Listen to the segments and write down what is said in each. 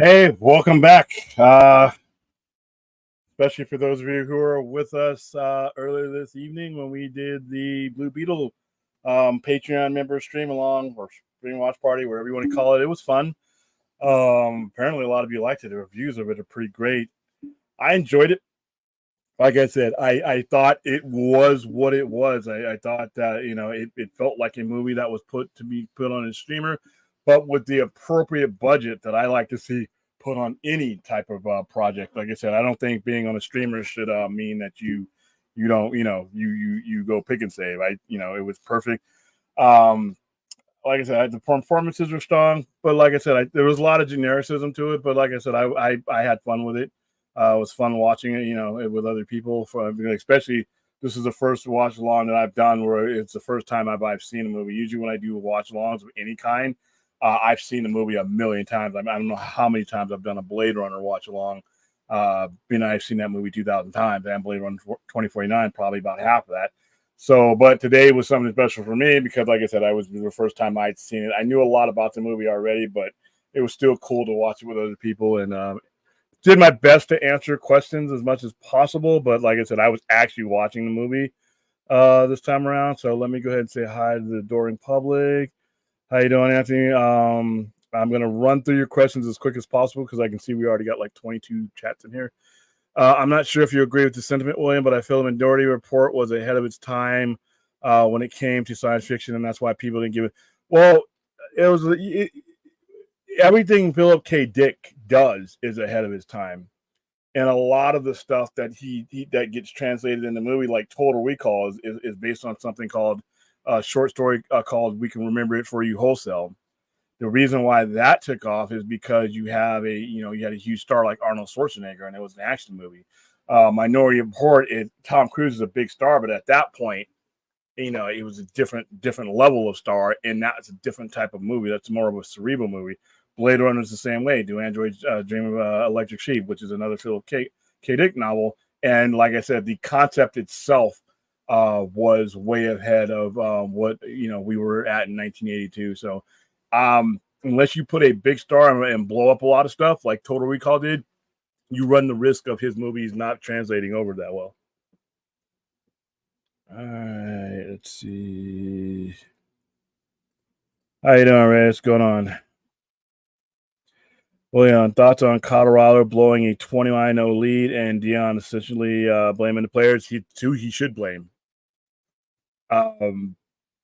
Hey, welcome back. Especially for those of you who were with us earlier this evening when we did the Blue Beetle Patreon member stream along or stream watch party, wherever you want to call it. It was fun. Apparently, a lot of you liked it. The reviews of it are pretty great. I enjoyed it. Like I said, I thought it was what it was. I thought that it felt like a movie that was put on a streamer, but with the appropriate budget that I like to see put on any type of project. Like I said, I don't think being on a streamer should mean that you don't you go pick and save. It was perfect. Um, like I said, the performances were strong, but like I said, there was a lot of genericism to it. But like I said, I had fun with it. It was fun watching it, with other people. Especially this is the first watch along that I've done where it's the first time I've seen a movie. Usually when I do watch alongs of any kind, I've seen the movie a million times. I don't know how many times I've done a Blade Runner watch along. I've seen that movie 2,000 times, and Blade Runner 2049 probably about half of that. So, but today was something special for me because, like I said, it was the first time I'd seen it. I knew a lot about the movie already, but it was still cool to watch it with other people, and did my best to answer questions as much as possible. But like I said, I was actually watching the movie this time around. So let me go ahead and say hi to the adoring public. How you doing, Anthony? I'm going to run through your questions as quick as possible because I can see we already got like 22 chats in here. I'm not sure if you agree with the sentiment, William, but I feel the Minority Report was ahead of its time when it came to science fiction, and that's why people didn't give it. Well, everything Philip K. Dick does is ahead of his time, and a lot of the stuff that he that gets translated in the movie, like Total Recall, is based on something called a short story called "We Can Remember It for You Wholesale." The reason why that took off is because you had a huge star like Arnold Schwarzenegger, and it was an action movie. Minority Report, Tom Cruise is a big star, but at that point, it was a different level of star, and that's a different type of movie. That's more of a cerebral movie. Blade Runner is the same way. Do Androids Dream of Electric Sheep, which is another Philip K. Dick novel, and like I said, the concept itself was way ahead of what we were at in 1982. So unless you put a big star and blow up a lot of stuff like Total Recall did, you run the risk of his movies not translating over that well. All right, let's see. How you doing, Ray? What's going on? William, thoughts on Colorado blowing a 29-0 lead and Deion essentially blaming the players? He should blame.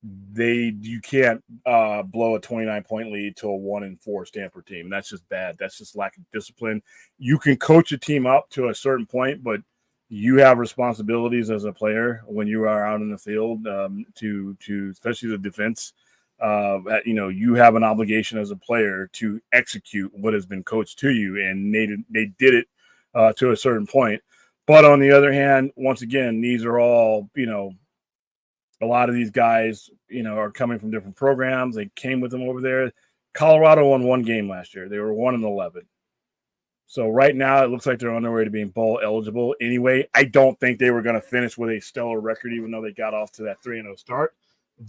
You can't blow a 29-point lead to a 1-4 Stanford team. That's just bad. That's just lack of discipline. You can coach a team up to a certain point, but you have responsibilities as a player when you are out in the field to especially the defense. You have an obligation as a player to execute what has been coached to you, and they did it to a certain point. But on the other hand, once again, these are all a lot of these guys, are coming from different programs. They came with them over there. Colorado won one game last year. They were 1-11. So right now it looks like they're on their way to being bowl eligible. Anyway, I don't think they were going to finish with a stellar record, even though they got off to that 3-0 start.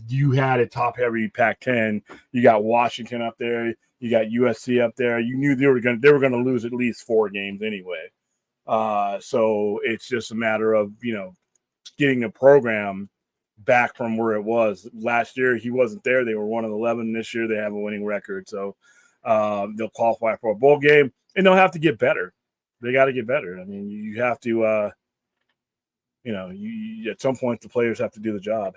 You had a top-heavy Pac-10. You got Washington up there. You got USC up there. You knew they were going to lose at least 4 games anyway. So it's just a matter of getting the program back from where it was last year. He wasn't there. They were 1-11. This year they have a winning record, so they'll qualify for a bowl game, and they'll have to get better. They got to get better. I mean, you have to, you at some point the players have to do the job.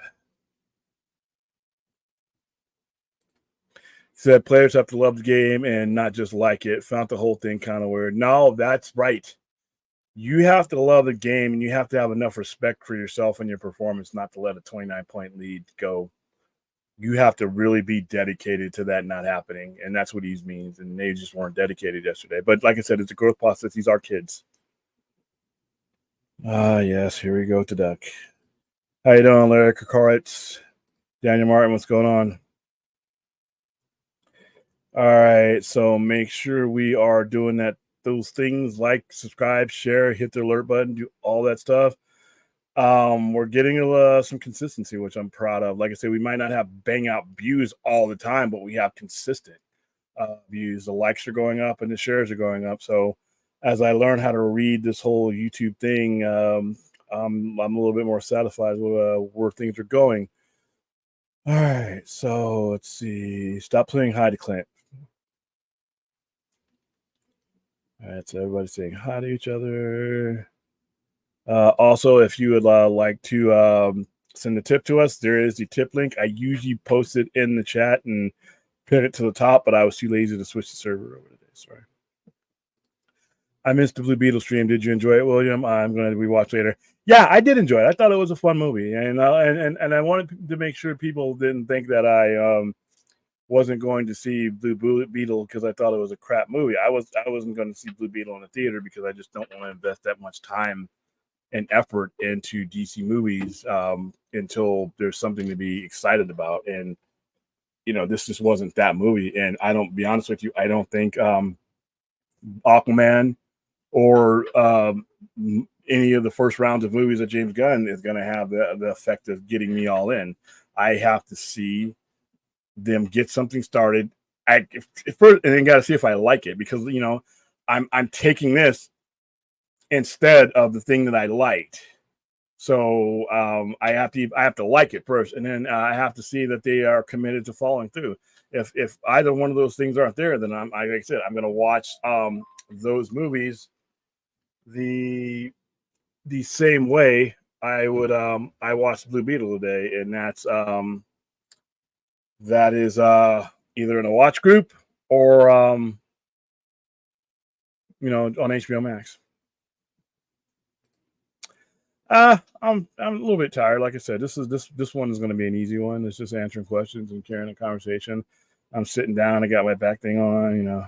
Said players have to love the game and not just like it. Found the whole thing kind of weird. No, that's right. You have to love the game, and you have to have enough respect for yourself and your performance not to let a 29-point lead go. You have to really be dedicated to that not happening, and that's what he means. And they just weren't dedicated yesterday. But like I said, it's a growth process. These are kids. Yes, here we go to Duck. How you doing, Larry Kakaritz? Daniel Martin, what's going on? All right, so make sure we are doing those things like subscribe, share, hit the alert button, do all that stuff. We're getting some consistency, which I'm proud of. Like I said, we might not have bang out views all the time, but we have consistent. views. The likes are going up and the shares are going up. So as I learn how to read this whole YouTube thing, I'm a little bit more satisfied with where things are going. All right, so let's see. Stop playing hi to Clint. All right, so everybody's saying hi to each other. Also, if you would like to send a tip to us, there is the tip link. I usually post it in the chat and pin it to the top, but I was too lazy to switch the server over today. Sorry. I missed the Blue Beetle stream. Did you enjoy it, William? I'm going to rewatch later. Yeah, I did enjoy it. I thought it was a fun movie, and I wanted to make sure people didn't think that I wasn't going to see Blue Beetle because I thought it was a crap movie. I wasn't going to see Blue Beetle in the theater because I just don't want to invest that much time and effort into DC movies until there's something to be excited about. And this just wasn't that movie. And I don't be honest with you, I don't think Aquaman or any of the first rounds of movies that James Gunn is going to have the effect of getting me all in. I have to see them get something started. And then got to see if I like it, because I'm taking this instead of the thing that I liked. So I have to like it first, and then I have to see that they are committed to following through. If either one of those things aren't there, then like I said, I'm going to watch those movies the same way I would I watched Blue Beetle today, and that is either in a watch group or on HBO Max. I'm a little bit tired. Like I said, this one is going to be an easy one. It's just answering questions and carrying a conversation. I'm sitting down. I got my back thing on.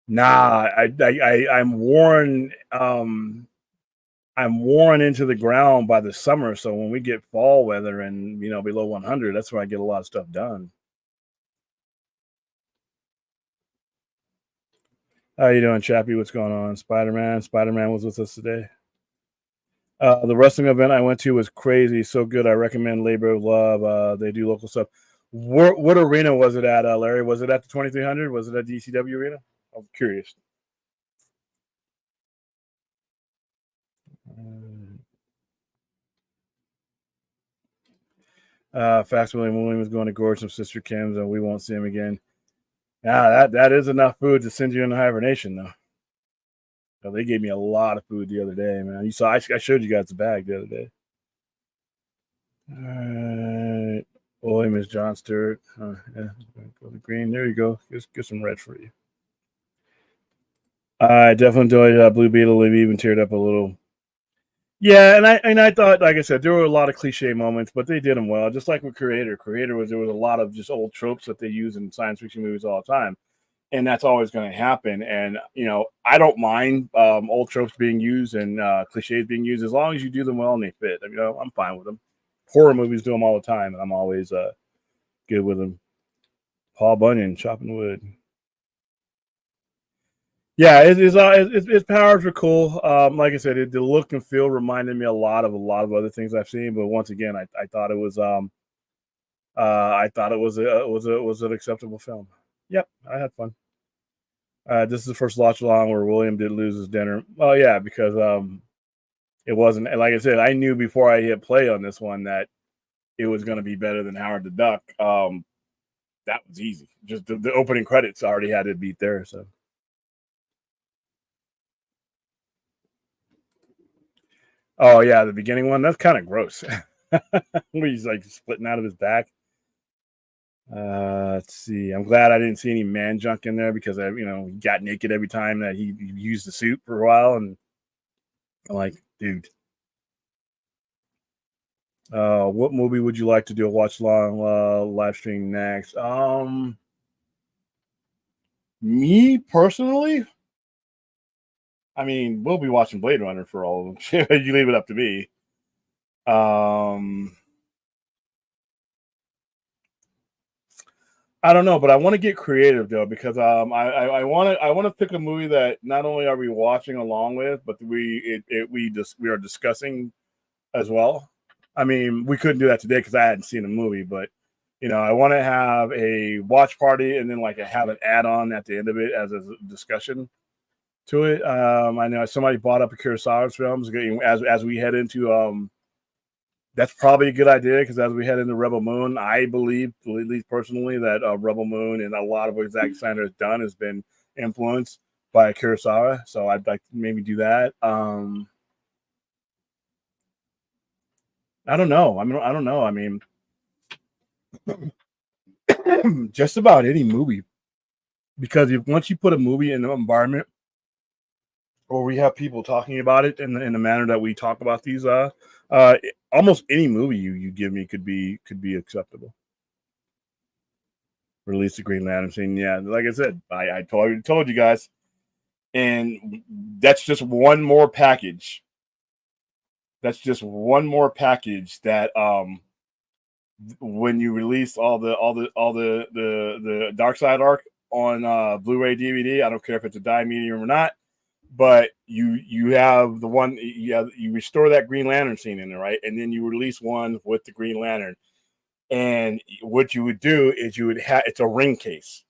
Nah, I'm worn. I'm worn into the ground by the summer. So when we get fall weather and below 100, that's where I get a lot of stuff done. How you doing, Chappie? What's going on? Spider-Man was with us today. The wrestling event I went to was crazy, so good. I recommend Labor of Love. They do local stuff. What arena was it at, Larry? Was it at the 2300? Was it at DCW Arena? I'm curious. Fast William is going to gorge some Sister Kim's, and we won't see him again. Yeah, that is enough food to send you into hibernation, though. So they gave me a lot of food the other day, man. You saw I showed you guys the bag the other day. All right. William is John Stewart. Yeah. Go to green. There you go. Get some red for you. I definitely enjoyed Blue Beetle. They even teared up a little. Yeah, and I thought, like I said, there were a lot of cliche moments, but they did them well. Just like with Creator. There was a lot of just old tropes that they use in science fiction movies all the time, and that's always going to happen. And I don't mind old tropes being used and cliches being used as long as you do them well and they fit. I'm fine with them. Horror movies do them all the time, and I'm always good with them. Paul Bunyan chopping wood. Yeah, its powers are cool. Like I said, the look and feel reminded me a lot of other things I've seen. But once again, I thought it was was an acceptable film. Yep, I had fun. This is the first watch along where William did lose his dinner. Oh yeah, because it wasn't, like I said, I knew before I hit play on this one that it was going to be better than Howard the Duck. That was easy. Just the opening credits already had it beat there. So. Oh yeah, the beginning one, that's kind of gross. Where he's like splitting out of his back. Let's see. I'm glad I didn't see any man junk in there because he got naked every time that he used the suit for a while, and I'm like, dude. What movie would you like to do a watch long live stream next? Me personally, I mean, we'll be watching Blade Runner for all of them. You leave it up to me. I don't know, but I want to get creative though, because I want to pick a movie that not only are we watching along with, but we are discussing as well. I mean, we couldn't do that today because I hadn't seen the movie, but I want to have a watch party and then like have an add-on at the end of it as a discussion to it. I know somebody bought up a Kurosawa films as we head into that's probably a good idea because as we head into Rebel Moon, I believe, at least personally, that Rebel Moon and a lot of what Zack Snyder has done has been influenced by Kurosawa. So I'd like to maybe do that. I don't know. I don't know. I mean, just about any movie, because once you put a movie in an environment, or we have people talking about it in the manner that we talk about these, almost any movie you give me could be acceptable. Release the Green Lantern scene, yeah. Like I said, I told you guys, and that's just one more package. That's just one more package that when you release all the Dark Side arc on Blu-ray DVD, I don't care if it's a dye medium or not, but you have the one you restore that Green Lantern scene in there, right? And then you release one with the Green Lantern. And what you would do is you would have it's a ring case.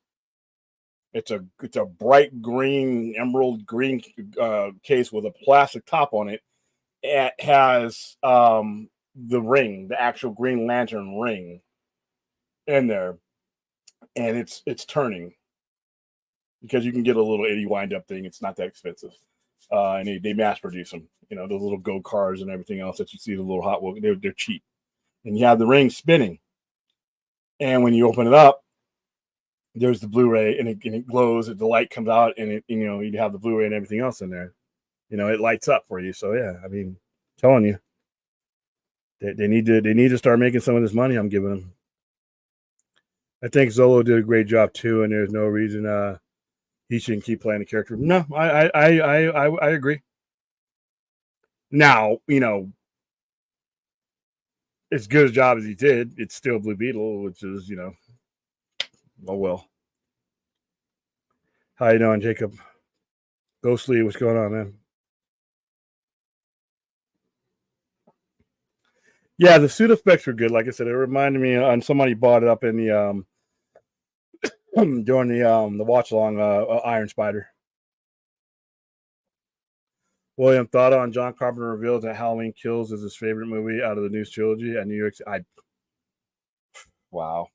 It's a bright green, emerald green case with a plastic top on it. It has the ring, the actual Green Lantern ring in there, and it's turning because you can get a little 80 wind up thing. It's not that expensive, and they mass produce them. The little go cars and everything else that you see, the little Hot Wheels, they're cheap, and you have the ring spinning. And when you open it up, there's the Blu-ray, and it glows. The light comes out, and you have the Blu-ray and everything else in there. It lights up for you. So yeah, I mean, I'm telling you, they need to start making some of this money I'm giving them. I think Zolo did a great job too, and there's no reason he shouldn't keep playing the character. No, I agree. Now, as good a job as he did, it's still Blue Beetle, which is, oh well. How you doing, Jacob? Ghostly, what's going on, man? Yeah, the suit effects were good. Like I said, it reminded me, and somebody bought it up in the during the watch along Iron Spider. William, thought on John Carpenter reveals that Halloween Kills is his favorite movie out of the new trilogy at New York. Wow.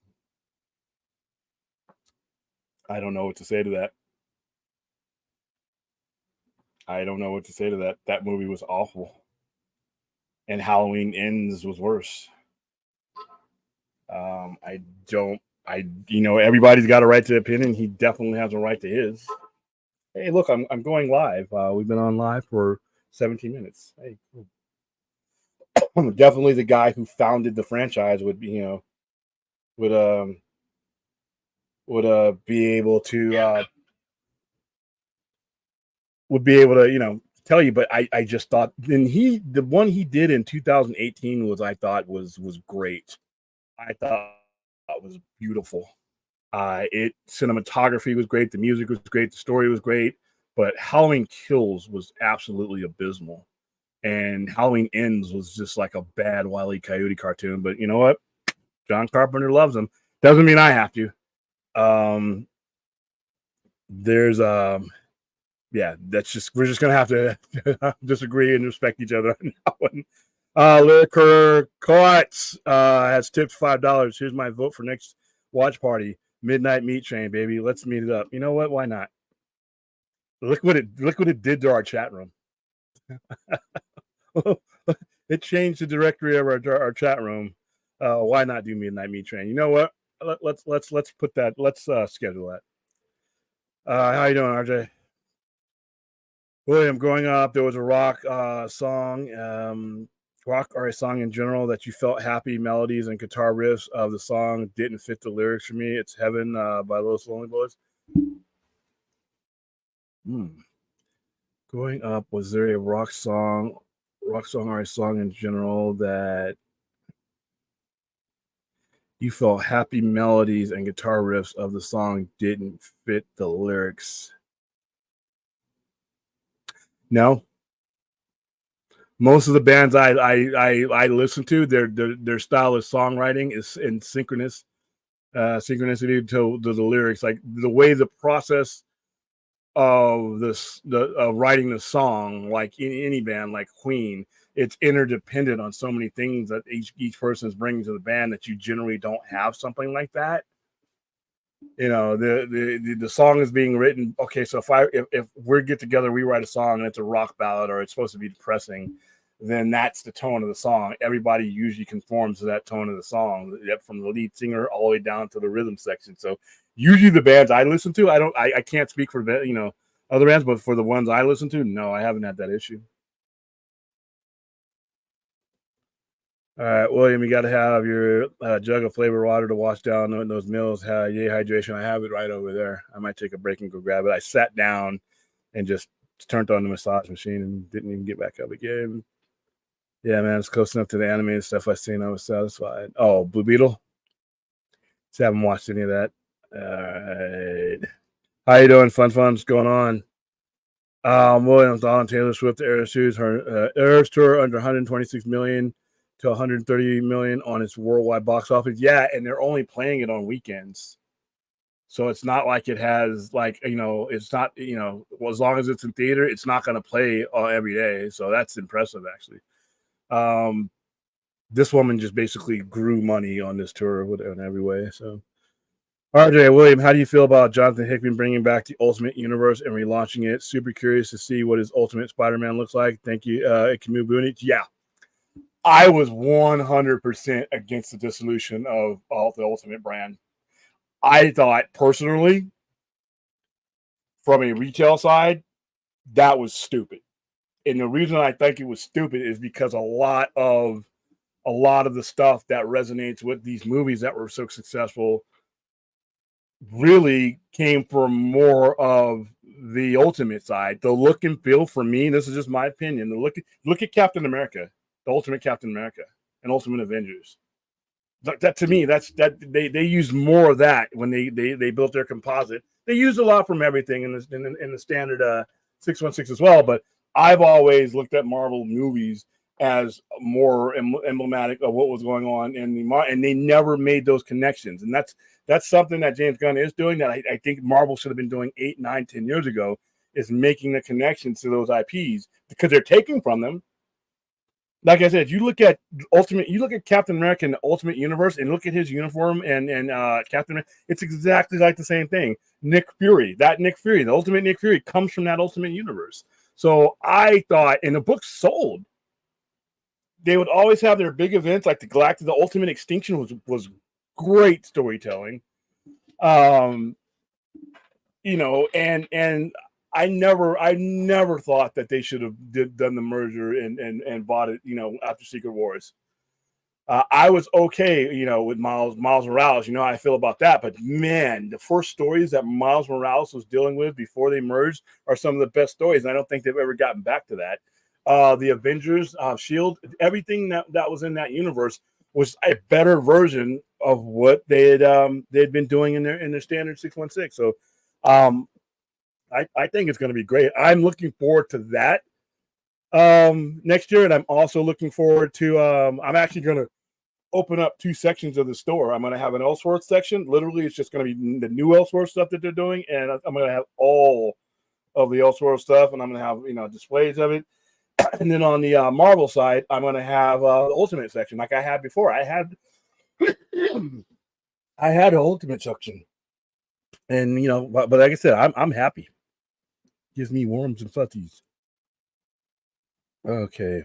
I don't know what to say to that. I don't know what to say to that. That movie was awful, and Halloween Ends was worse. I don't. Everybody's got a right to their opinion. He definitely has a right to his. Hey, look, I'm going live. We've been on live for 17 minutes. Hey, cool. Definitely the guy who founded the franchise would be, would be able to tell you. But I just thought the one he did in 2018 I thought was great. I thought it was beautiful. Cinematography was great, the music was great, the story was great, but Halloween Kills was absolutely abysmal, and Halloween Ends was just like a bad Wile E. Coyote cartoon. But you know what? John Carpenter loves him. Doesn't mean I have to. There's yeah, we're just gonna have to disagree and respect each other on that one. Liquor Coats has tipped $5. Here's my vote for next watch party. Midnight Meat Train, baby. Let's meet it up. You know what? Why not? Look what it did to our chat room. It changed the directory of our chat room. Why not do Midnight Meat Train? You know what? Let's put that. Let's schedule that. How you doing, RJ? William, growing up, there was a rock song. Rock or a song in general that you felt happy melodies and guitar riffs of the song didn't fit the lyrics for me. It's Heaven by Los Lonely Boys. Growing up, was there a rock song or a song in general that you felt happy melodies and guitar riffs of the song didn't fit the lyrics? No. Most of the bands I listen to, their style of songwriting is in synchronous synchronicity to the lyrics, like the way the process of writing the song, like in any band like Queen, it's interdependent on so many things that each person is bringing to the band that you generally don't have something like that. The song is being written. Okay, so if we get together, we write a song and it's a rock ballad or it's supposed to be depressing, then that's the tone of the song. Everybody usually conforms to that tone of the song, from the lead singer all the way down to the rhythm section. So usually the bands I listen to, I can't speak for other bands, but for the ones I listen to, no, I haven't had that issue. All right, William, you got to have your jug of flavored water to wash down those meals. Yay, hydration. I have it right over there. I might take a break and go grab it. I sat down and just turned on the massage machine and didn't even get back up again. Yeah, man, it's close enough to the animated stuff I've seen. I was satisfied. Oh, Blue Beetle? Just haven't watched any of that. All right. How you doing, Fun? What's going on? Williams on Taylor Swift Eras tour under 126 million to 130 million on its worldwide box office. Yeah, and they're only playing it on weekends. So it's not like it has it's not, as long as it's in theater, it's not going to play every day. So that's impressive, actually. This woman just basically grew money on this tour in every way. So, RJ William, how do you feel about Jonathan Hickman bringing back the Ultimate Universe and relaunching it? Super curious to see what his Ultimate Spider-Man looks like. Thank you, Camus Bunich. Yeah, I was 100% against the dissolution of the Ultimate brand. I thought personally, from a retail side, that was stupid. And the reason I think it was stupid is because a lot of the stuff that resonates with these movies that were so successful really came from more of the Ultimate side. The look and feel, for me, this is just my opinion, look at Captain America, the Ultimate Captain America and Ultimate Avengers. That to me, they used more of that when they built their composite. They used a lot from everything in the standard 616 as well, but I've always looked at Marvel movies as more emblematic of what was going on and they never made those connections. And that's something that James Gunn is doing that I think Marvel should have been doing 8, 9, 10 years ago, is making the connections to those IPs, because they're taking from them. Like I said, you look at Captain America in the Ultimate Universe and look at his uniform and Captain America, it's exactly like the same thing. Nick Fury, the Ultimate Nick Fury comes from that Ultimate Universe. So I thought, and the book sold, they would always have their big events like the Ultimate Extinction was great storytelling. And I never thought that they should have done the merger and bought it, after Secret Wars. I was okay, with Miles Morales. You know how I feel about that. But man, the first stories that Miles Morales was dealing with before they merged are some of the best stories. And I don't think they've ever gotten back to that. The Avengers, Shield, everything that was in that universe was a better version of what they'd been doing in their standard 616. So I think it's going to be great. I'm looking forward to that next year, and I'm also looking forward to I'm actually going to open up 2 sections of the store. I'm going to have an Elseworlds section. Literally, it's just going to be the new Elseworlds stuff that they're doing, and I'm going to have all of the Elseworlds stuff, and I'm going to have displays of it. And then on the Marvel side, I'm going to have the Ultimate section, like I had before. I had an Ultimate section, and but like I said, I'm happy. Gives me worms and fuzzies. Okay.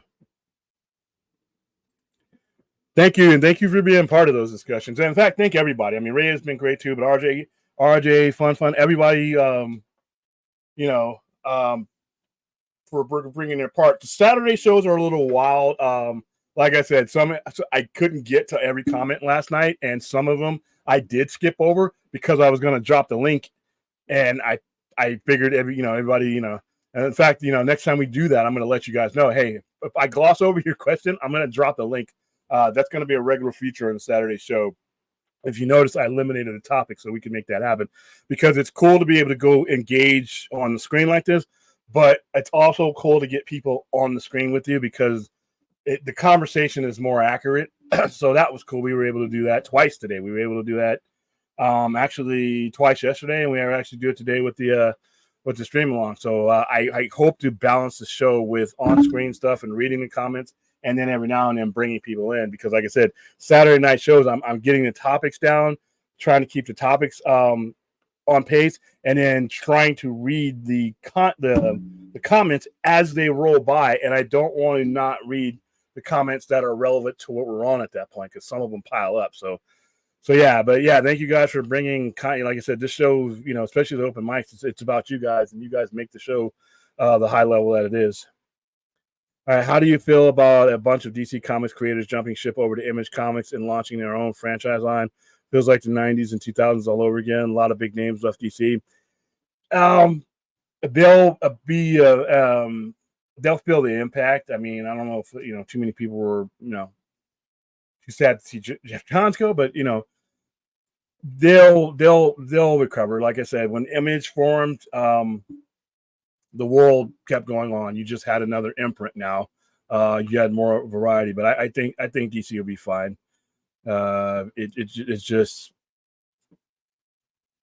Thank you, and thank you for being part of those discussions. And in fact, thank everybody. I mean, Ray has been great too, but RJ, fun, everybody, for bringing their part. The Saturday shows are a little wild. Like I said, I couldn't get to every comment last night, and some of them I did skip over because I was going to drop the link, and I figured everybody, and in fact, next time we do that, I'm going to let you guys know, hey, if I gloss over your question, I'm going to drop the link. That's going to be a regular feature on the Saturday show. If you notice, I eliminated a topic so we can make that happen, because it's cool to be able to go engage on the screen like this, but it's also cool to get people on the screen with you because the conversation is more accurate. So that was cool. We were able to do that twice today. We were able to do that. actually twice yesterday, and we are actually do it today with the stream along. So I hope to balance the show with on-screen stuff and reading the comments, and then every now and then bringing people in, because like I said, Saturday night shows, I'm getting the topics down, trying to keep the topics on pace, and then trying to read the comments as they roll by. And I don't want to not read the comments that are relevant to what we're on at that point, because some of them pile up. So yeah, but yeah, thank you guys for bringing, like I said, this show, especially the open mics, it's about you guys, and you guys make the show the high level that it is. All right, how do you feel about a bunch of DC Comics creators jumping ship over to Image Comics and launching their own franchise line? Feels like the 90s and 2000s all over again. A lot of big names left DC. They'll feel the impact. I mean, I don't know if too many people were too sad to see Jeff Johns go, but they'll recover. Like I said, when Image formed, the world kept going on. You just had another imprint now. You had more variety, but I think DC will be fine. It's just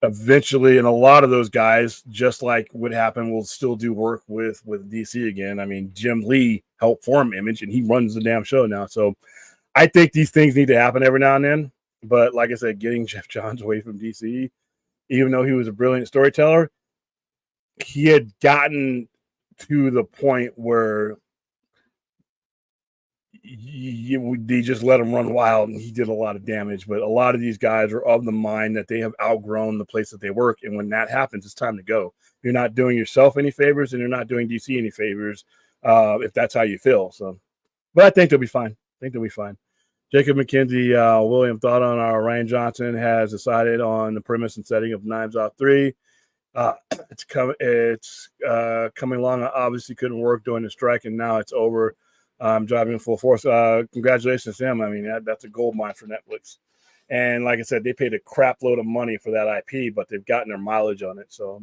eventually, and a lot of those guys, just like what happened, will still do work with DC again. I mean, Jim Lee helped form Image, and he runs the damn show now. So I think these things need to happen every now and then. But like I said, getting Jeff Johns away from DC, even though he was a brilliant storyteller, he had gotten to the point where they just let him run wild, and he did a lot of damage. But a lot of these guys are of the mind that they have outgrown the place that they work, and when that happens, it's time to go. You're not doing yourself any favors, and you're not doing DC any favors, if that's how you feel. So, but I think they'll be fine. Jacob McKenzie, William, thought on our Rian Johnson has decided on the premise and setting of Knives Out 3. It's coming along. Obviously couldn't work during the strike, and now it's over. Driving in full force. Congratulations to him. I mean, that's a gold mine for Netflix. And like I said, they paid a crap load of money for that IP, but they've gotten their mileage on it. So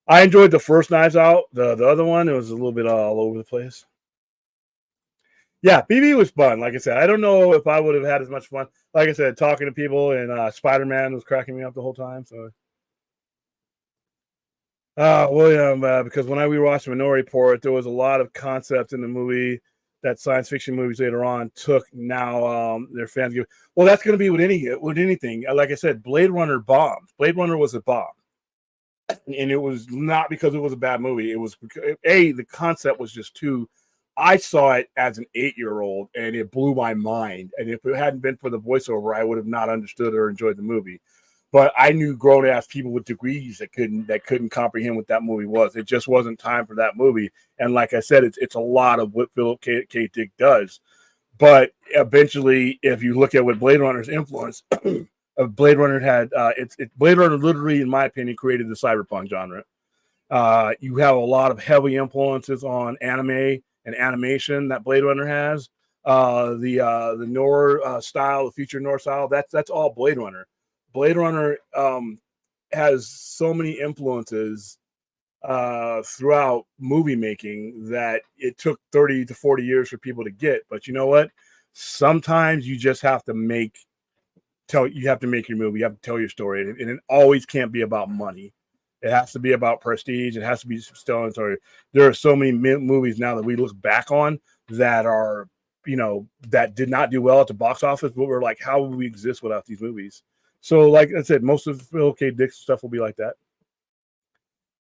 I enjoyed the first Knives Out. The other one, it was a little bit all over the place. Yeah, BB was fun. Like I said, I don't know if I would have had as much fun. Like I said, talking to people, and Spider-Man was cracking me up the whole time. So William, because when we watched Minority Report, there was a lot of concepts in the movie that science fiction movies later on took. Now their fans give. Well, that's going to be with anything. Like I said, Blade Runner bombed. Blade Runner was a bomb, and it was not because it was a bad movie. It was because, the concept was just too. I saw it as an 8-year-old, and it blew my mind. And if it hadn't been for the voiceover, I would have not understood or enjoyed the movie. But I knew grown-ass people with degrees that couldn't comprehend what that movie was. It just wasn't time for that movie. And like I said, it's a lot of what Philip K. Dick does. But eventually, if you look at what Blade Runner's influence, Blade Runner had Blade Runner literally, in my opinion, created the cyberpunk genre. You have a lot of heavy influences on anime and animation that Blade Runner has. The Noir style, the future Noir style, that's all Blade Runner. Blade Runner has so many influences throughout movie making that it took 30 to 40 years for people to get. But you know what? Sometimes you just have to make your movie. You have to tell your story, and it always can't be about money. It has to be about prestige. It has to be telling story. There are so many movies now that we look back on that are, that did not do well at the box office, but we're like, how would we exist without these movies? So, like I said, most of Phil K. Dick's stuff will be like that.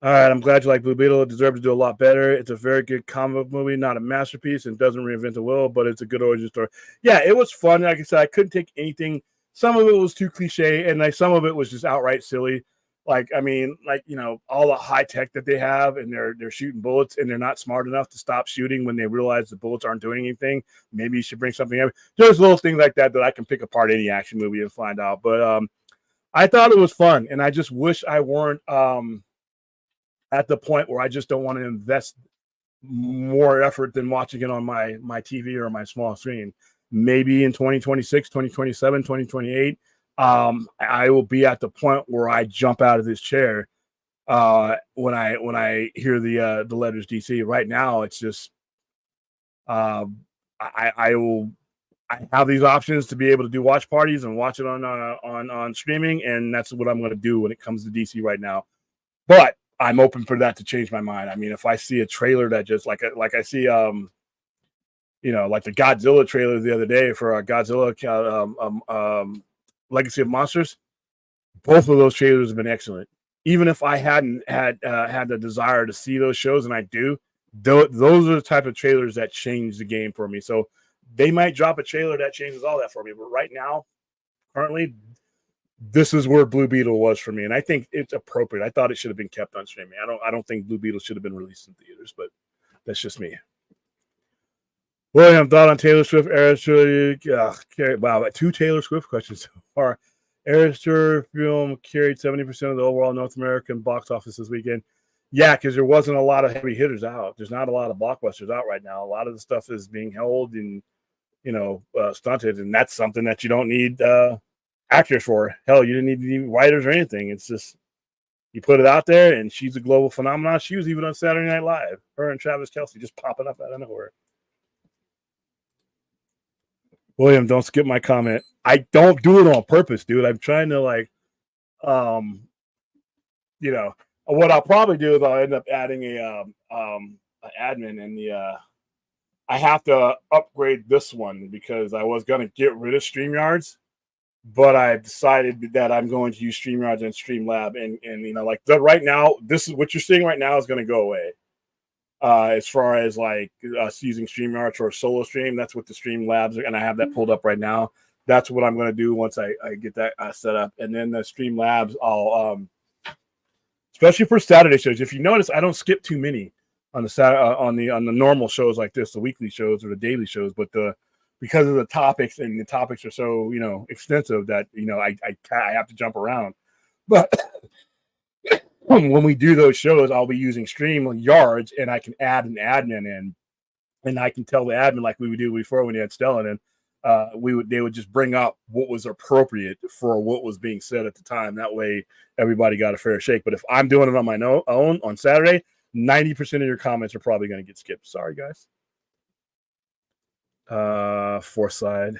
All right, I'm glad you like Blue Beetle. It deserves to do a lot better. It's a very good comic book movie, not a masterpiece, and doesn't reinvent the wheel, but it's a good origin story. Yeah, it was fun. Like I said, I couldn't take anything. Some of it was too cliche, and some of it was just outright silly. All the high tech that they have, and they're shooting bullets, and they're not smart enough to stop shooting when they realize the bullets aren't doing anything. Maybe you should bring something up. There's little things like that I can pick apart any action movie and find out. But I thought it was fun, and I just wish I weren't at the point where I just don't want to invest more effort than watching it on my TV or my small screen. Maybe in 2026, 2027, 2028. I will be at the point where I jump out of this chair when I hear the letters DC. Right now, it's just I will I have these options to be able to do watch parties and watch it on streaming, and that's what I'm going to do when it comes to DC right now. But I'm open for that to change my mind. I mean, if I see a trailer that just like I see like the Godzilla trailer the other day for Godzilla Legacy of Monsters, both of those trailers have been excellent. Even if I hadn't had the desire to see those shows, and I do, those are the type of trailers that change the game for me. So they might drop a trailer that changes all that for me. But right now, currently, this is where Blue Beetle was for me, and I think it's appropriate. I thought it should have been kept on streaming. I don't think Blue Beetle should have been released in theaters, but that's just me. William, thought on Taylor Swift, Eras Tour. Wow, 2 Taylor Swift questions so far. Eras Tour film carried 70% of the overall North American box office this weekend. Yeah, because there wasn't a lot of heavy hitters out. There's not a lot of blockbusters out right now. A lot of the stuff is being held and stunted, and that's something that you don't need actors for. Hell, you didn't need any writers or anything. It's just you put it out there, and she's a global phenomenon. She was even on Saturday Night Live. Her and Travis Kelce just popping up out of nowhere. William, don't skip my comment. I don't do it on purpose, dude. I'm trying to what I'll probably do is I'll end up adding an admin in the. I have to upgrade this one because I was going to get rid of StreamYards, but I decided that I'm going to use StreamYards and Streamlab, and right now, this is what you're seeing right now is going to go away. As far as us using StreamYards for a solo stream, that's what the Streamlabs are, and I have that pulled up right now. That's what I'm going to do once I get that set up, and then the Streamlabs, I'll especially for Saturday shows. If you notice, I don't skip too many on the on the normal shows like this, the weekly shows or the daily shows, but because of the topics, and the topics are so extensive that I have to jump around, but. When we do those shows, I'll be using StreamYards, and I can add an admin in, and I can tell the admin like we would do before when you had Stellan in. They would just bring up what was appropriate for what was being said at the time. That way, everybody got a fair shake. But if I'm doing it on my own on Saturday, 90% of your comments are probably going to get skipped. Sorry, guys. Fourth side.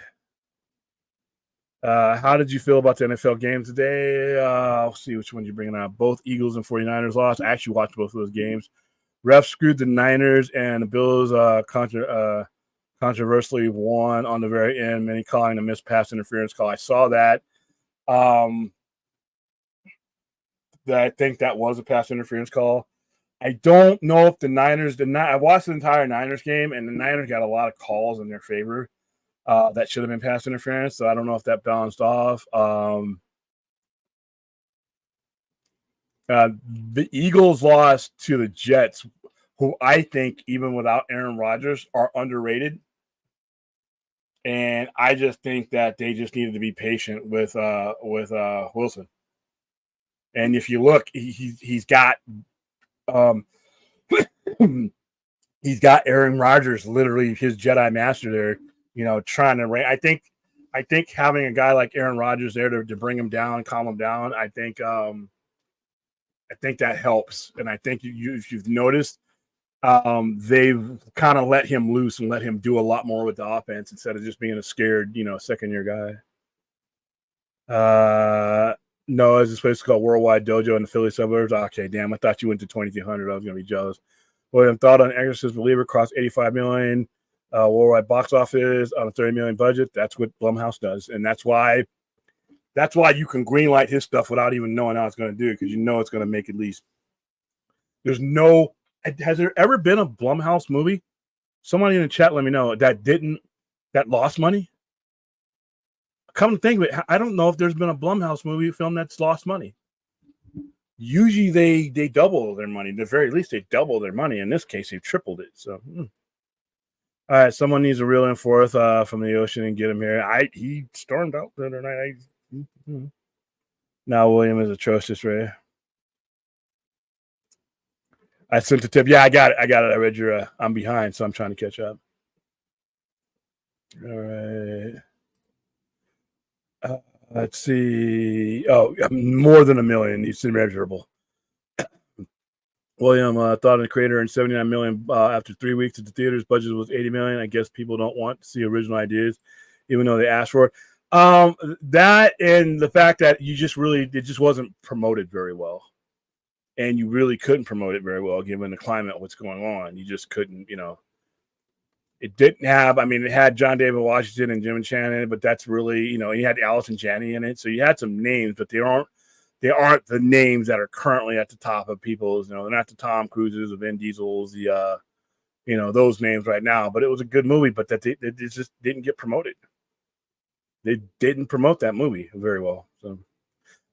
How did you feel about the NFL game today? I'll see which one you're bringing out. Both Eagles and 49ers lost. I actually watched both of those games. Refs screwed the Niners, and the Bills controversially won on the very end, many calling a missed pass interference call. I saw that. I think that was a pass interference call. I don't know if the Niners did not. I watched the entire Niners game, and the Niners got a lot of calls in their favor. That should have been pass interference, so I don't know if that balanced off. The Eagles lost to the Jets, who I think, even without Aaron Rodgers, are underrated. And I just think that they just needed to be patient with Wilson. And if you look, he's got he's got Aaron Rodgers, literally his Jedi Master there. Trying to rank. I think having a guy like Aaron Rodgers there to bring him down, calm him down. I think that helps. And I think if you've noticed, they've kind of let him loose and let him do a lot more with the offense instead of just being a scared, second year guy. No, it's this place called Worldwide Dojo in the Philly suburbs. Okay, damn, I thought you went to 2200. I was gonna be jealous. William, thought on Exorcist Believer cost $85 million. Worldwide box office on a $30 million budget. That's what Blumhouse does, and that's why you can greenlight his stuff without even knowing how it's going to do, because it's going to make at least. Has there ever been a Blumhouse movie? Somebody in the chat, let me know that lost money. Come to think of it, I don't know if there's been a Blumhouse movie film that's lost money. Usually they double their money. At the very least, they double their money. In this case, they tripled it. So. All right, someone needs to reel in forth from the ocean and get him here. He stormed out the other night. Now William is atrocious, Ray. I sent a tip. Yeah, I got it. I read your. I'm behind, so I'm trying to catch up. All right. Let's see. Oh, more than $1 million. It's immeasurable. William, thought of the creator and $79 million after 3 weeks at the theaters. Budget was $80 million. I guess people don't want to see original ideas. even though they asked for it. That and the fact that it just wasn't promoted very well. And you really couldn't promote it very well given the climate, what's going on. You just couldn't, it didn't have, it had John David Washington and Jim Chan in it, but that's really, you had Allison Janney in it. So you had some names, but they aren't the names that are currently at the top of people's, they're not the Tom Cruises, the Vin Diesels, the, those names right now. But it was a good movie, but that it just didn't get promoted. They didn't promote that movie very well. So,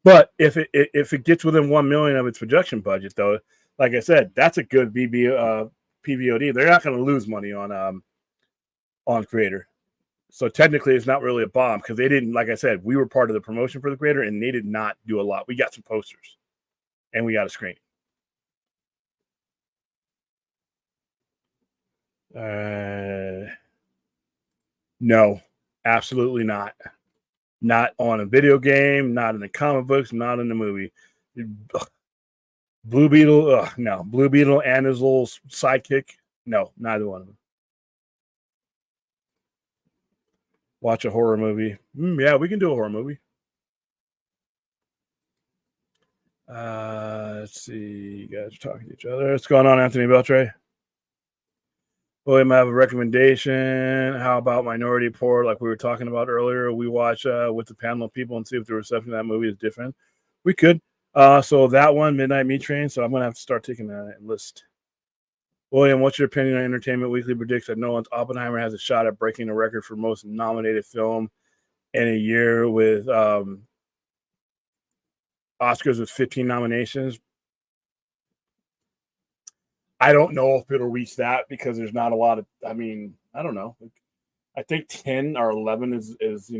but if it gets within 1 million of its production budget, though, like I said, that's a good PVOD. They're not going to lose money on Creator. So technically, it's not really a bomb because they didn't. Like I said, we were part of the promotion for the Creator, and they did not do a lot. We got some posters, and we got a screening. No, absolutely not. Not on a video game, not in the comic books, not in the movie. Blue Beetle, no. Blue Beetle and his little sidekick, no, neither one of them. Watch a horror movie. Yeah, we can do a horror movie. Let's see. You guys are talking to each other. What's going on, Anthony Beltre? William, I have a recommendation. How about Minority Report, like we were talking about earlier? We watch with the panel of people and see if the reception of that movie is different. We could. So that one, Midnight Meat Train. So I'm going to have to start taking that list. William, what's your opinion on Entertainment Weekly predicts that Nolan's Oppenheimer has a shot at breaking the record for most nominated film in a year with Oscars with 15 nominations? I don't know if it'll reach that because there's not a lot of, I don't know. I think 10 or 11 is it's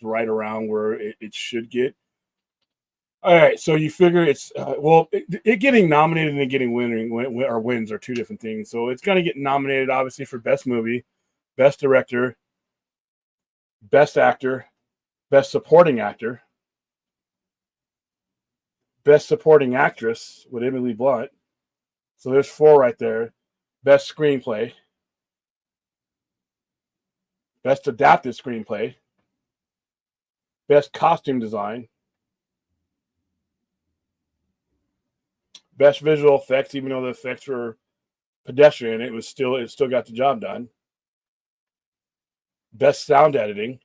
right around where it should get. All right, so you figure it's it getting nominated and getting wins are two different things. So it's going to get nominated, obviously, for Best Movie, Best Director, Best Actor, Best Supporting Actor, Best Supporting Actress with Emily Blunt. So there's 4 right there. Best Screenplay, Best Adapted Screenplay, Best Costume Design, Best Visual Effects, even though the effects were pedestrian, it still got the job done. Best Sound Editing.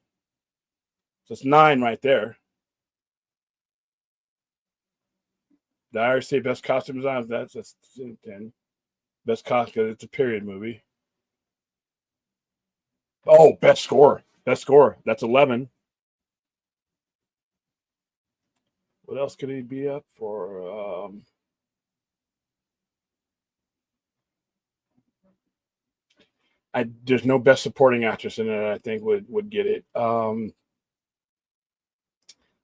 So it's 9 right there. Did I already say Best Costume Design? That's 10. Best costume, because it's a period movie. Oh, Best Score. Best Score. That's 11. What else could he be up for? There's no Best Supporting Actress in it. I think would get it.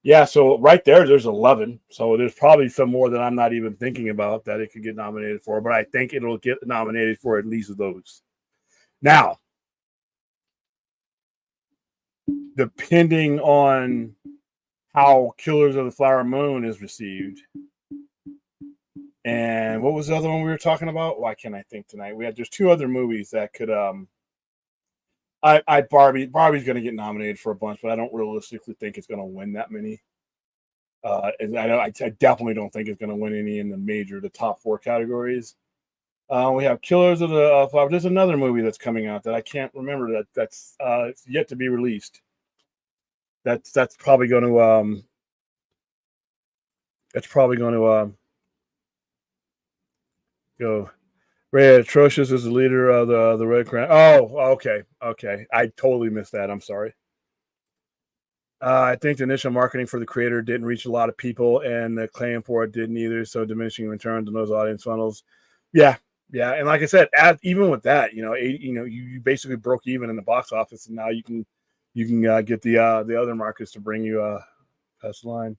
Yeah, so right there's 11. So there's probably some more that I'm not even thinking about that it could get nominated for, but I think it'll get nominated for at least those. Now, depending on how Killers of the Flower Moon is received, and what was the other one we were talking about? Why can't I think tonight? There's 2 other movies that could Barbie's going to get nominated for a bunch, but I don't realistically think it's going to win that many. And I definitely don't think it's going to win any in the top 4 categories. We have Killers of the Flower. There's another movie that's coming out that I can't remember that's it's yet to be released. That's probably going to go. Ray Atrocious is the leader of the Red Crown. Oh, okay. I totally missed that. I'm sorry. I think the initial marketing for the Creator didn't reach a lot of people, and the claim for it didn't either. So diminishing returns on those audience funnels. Yeah. And like I said, even with that, you basically broke even in the box office, and now you can get the other markets to bring you past the line.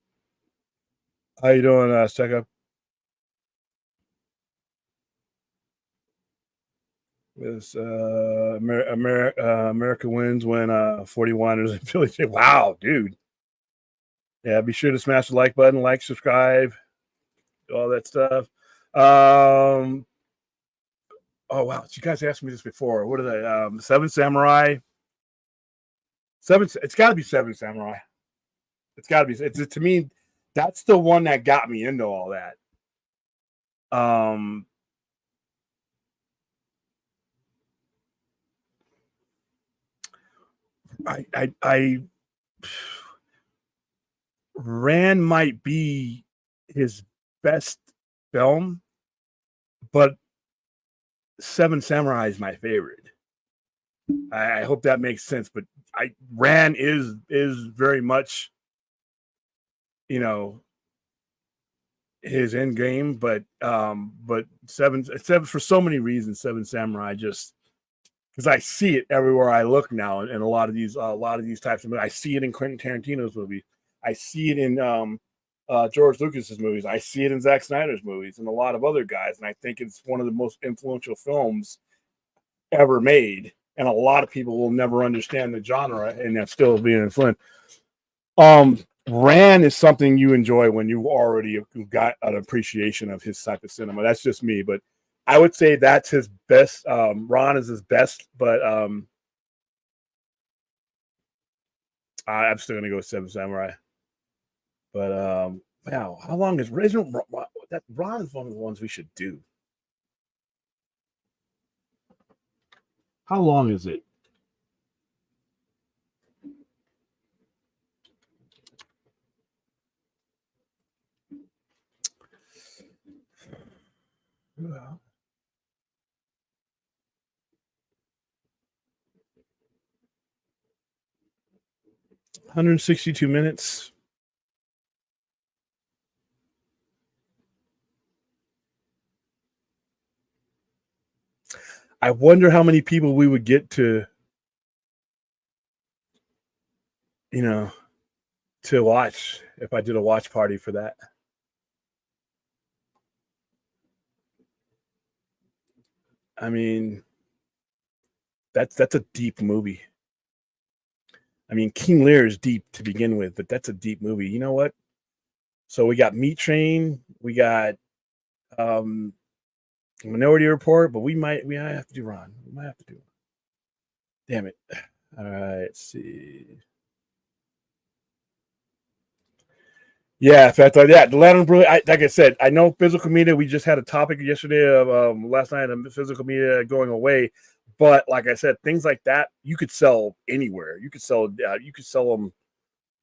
How you doing, Steckup? This America wins when 41 is in Philly. Wow, dude. Yeah, be sure to smash the like button, subscribe, all that stuff. Oh wow, you guys asked me this before. What are they? Seven Samurai. It's got to be Seven Samurai. It's got to be. It's to me, that's the one that got me into all that. I Ran might be his best film, but Seven Samurai is my favorite. I hope that makes sense, but Ran is very much, you know, his end game, but seven for so many reasons, Seven Samurai just because I see it everywhere I look now, and a lot of these types of movies. I see it in Quentin Tarantino's movies. I see it in George Lucas's movies. I see it in Zack Snyder's movies and a lot of other guys, and I think it's one of the most influential films ever made. And a lot of people will never understand the genre, and that's still being influenced. Ran is something you enjoy when you already got an appreciation of his type of cinema. That's just me, but I would say that's his best. Ran is his best, but I'm still gonna go with Seven Samurai. But wow, how long is that? Ran is one of the ones we should do. How long is it? Yeah. 162 minutes. I wonder how many people we would get to, to watch if I did a watch party for that. I mean, that's a deep movie. I mean, King Lear is deep to begin with, but that's a deep movie. You know what? So we got Meat Train, we got Minority Report, but we might have to do Ron. We might have to do it. Damn it. All right, let's see. Yeah, fact like that. The Lantern Brewing, like I said, I know physical media. We just had a topic yesterday of last night of physical media going away. But like I said, things like that you could sell anywhere. You could sell them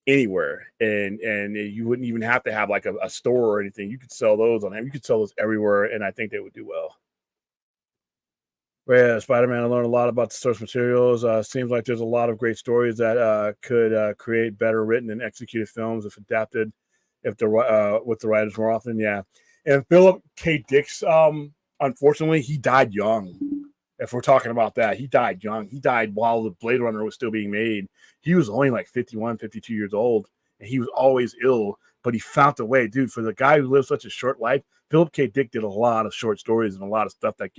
anywhere, and you wouldn't even have to have like a store or anything. You could sell those on them. You could sell those everywhere, and I think they would do well. Yeah, Spider-Man. I learned a lot about the source materials. Seems like there's a lot of great stories that could create better written and executed films if adapted, if the with the writers more often. Yeah, and Philip K. Dick's, unfortunately, he died young. If we're talking about that, he died young. He died while the Blade Runner was still being made. He was only like 51, 52 years old, and he was always ill. But he found a way, dude. For the guy who lived such a short life, Philip K. Dick did a lot of short stories and a lot of stuff that